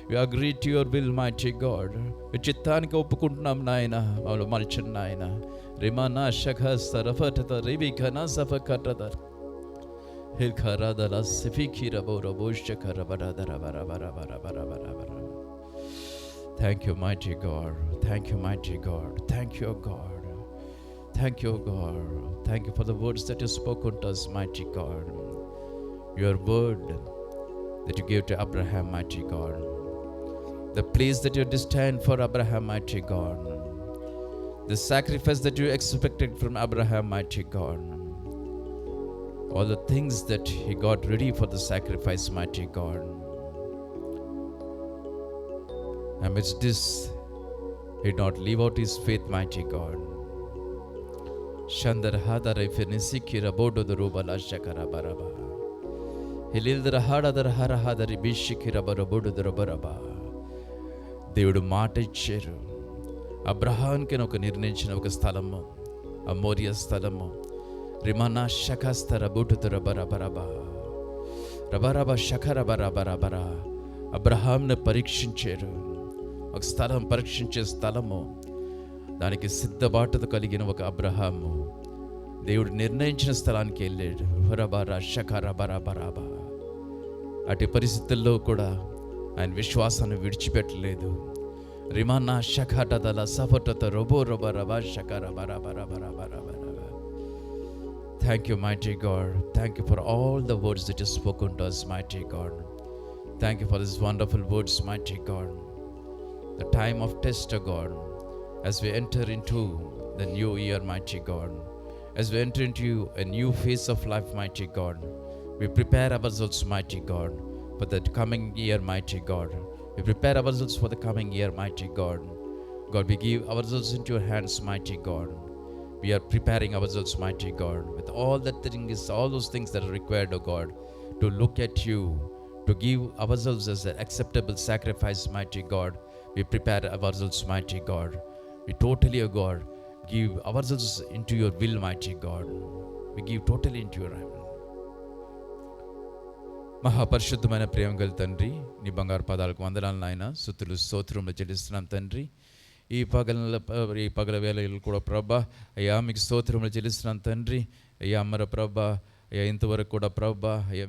We agree to your will, mighty God. చిత్తానికి ఒప్పుకుంటున్నాం నాయన, మమ్మల్ని మలచండి నాయన. రిమానా షఖ సరఫతత రిబికన సఫకతత Thank you, mighty God. Thank you, mighty God. Thank you, God. Thank you, God. Thank you for the words that you spoke unto us, mighty God. Your word that you gave to Abraham, mighty God. The place that you destined for Abraham, mighty God. The sacrifice that you expected from Abraham, mighty God. All the things that he got ready for the sacrifice, mighty God. Amidst this, he did not leave out his faith, mighty God. Shandar hadare finisikira bodo the rubala shakara baraba. Hilildra hadadar harahadari bishikira barabodo the rabaraba. దేవుడు మాట ఇచ్చారు. అబ్రహాంకి ఒక నిర్ణయించిన ఒక స్థలము, ఆ మోరియా స్థలము. రిమనా శఖస్తర బుటుతుర బరబరబా రబరబ శఖర బరబరబర. అబ్రహాంను పరీక్షించారు. ఒక స్థలం, పరీక్షించే స్థలము, దానికి సిద్ధబాటుతో కలిగిన ఒక అబ్రహాము దేవుడు నిర్ణయించిన స్థలానికి వెళ్ళాడు. హరబర శఖర బరబరబ. అటు పరిస్థితుల్లో కూడా ఆయన విశ్వాసాన్ని విడిచిపెట్టలేదు. రిమానా శఖటదల సఫటత రొబో రొబ రబ శఖర బరబరబరబరబర. Thank you, mighty God. Thank you for all the words that you spoken to us, mighty God. Thank you for these wonderful words, mighty God. The time of test, O God, as we enter into the new year, mighty God, as we enter into a new phase of life, mighty God, we prepare ourselves, mighty God, for the coming year, mighty God. We prepare ourselves for the coming year, mighty God. God, we give ourselves into your hands, mighty God. We are preparing ourselves, mighty God, with all those things that are required, O God, to look at you, to give ourselves as an acceptable sacrifice, mighty God. We prepare ourselves, mighty God. We totally, O God, give ourselves into your will, mighty God. We give totally into your hand. మహాపరిశుద్ధమైన ప్రేమ గల తండ్రి, నీ బంగారు పాదాలకు వందనాలు నాయన. స్తుతులు స్తోత్రములు చెల్లిస్తున్నాం తండ్రి. ఈ పగల వేళలు కూడా ప్రభా అయ్యా మీకు స్తోత్రములు చెల్లిస్తున్నాం తండ్రి. అయ్యా అమ్మర ప్రభా అయ్యా ఇంతవరకు కూడా ప్రభా అయ్యా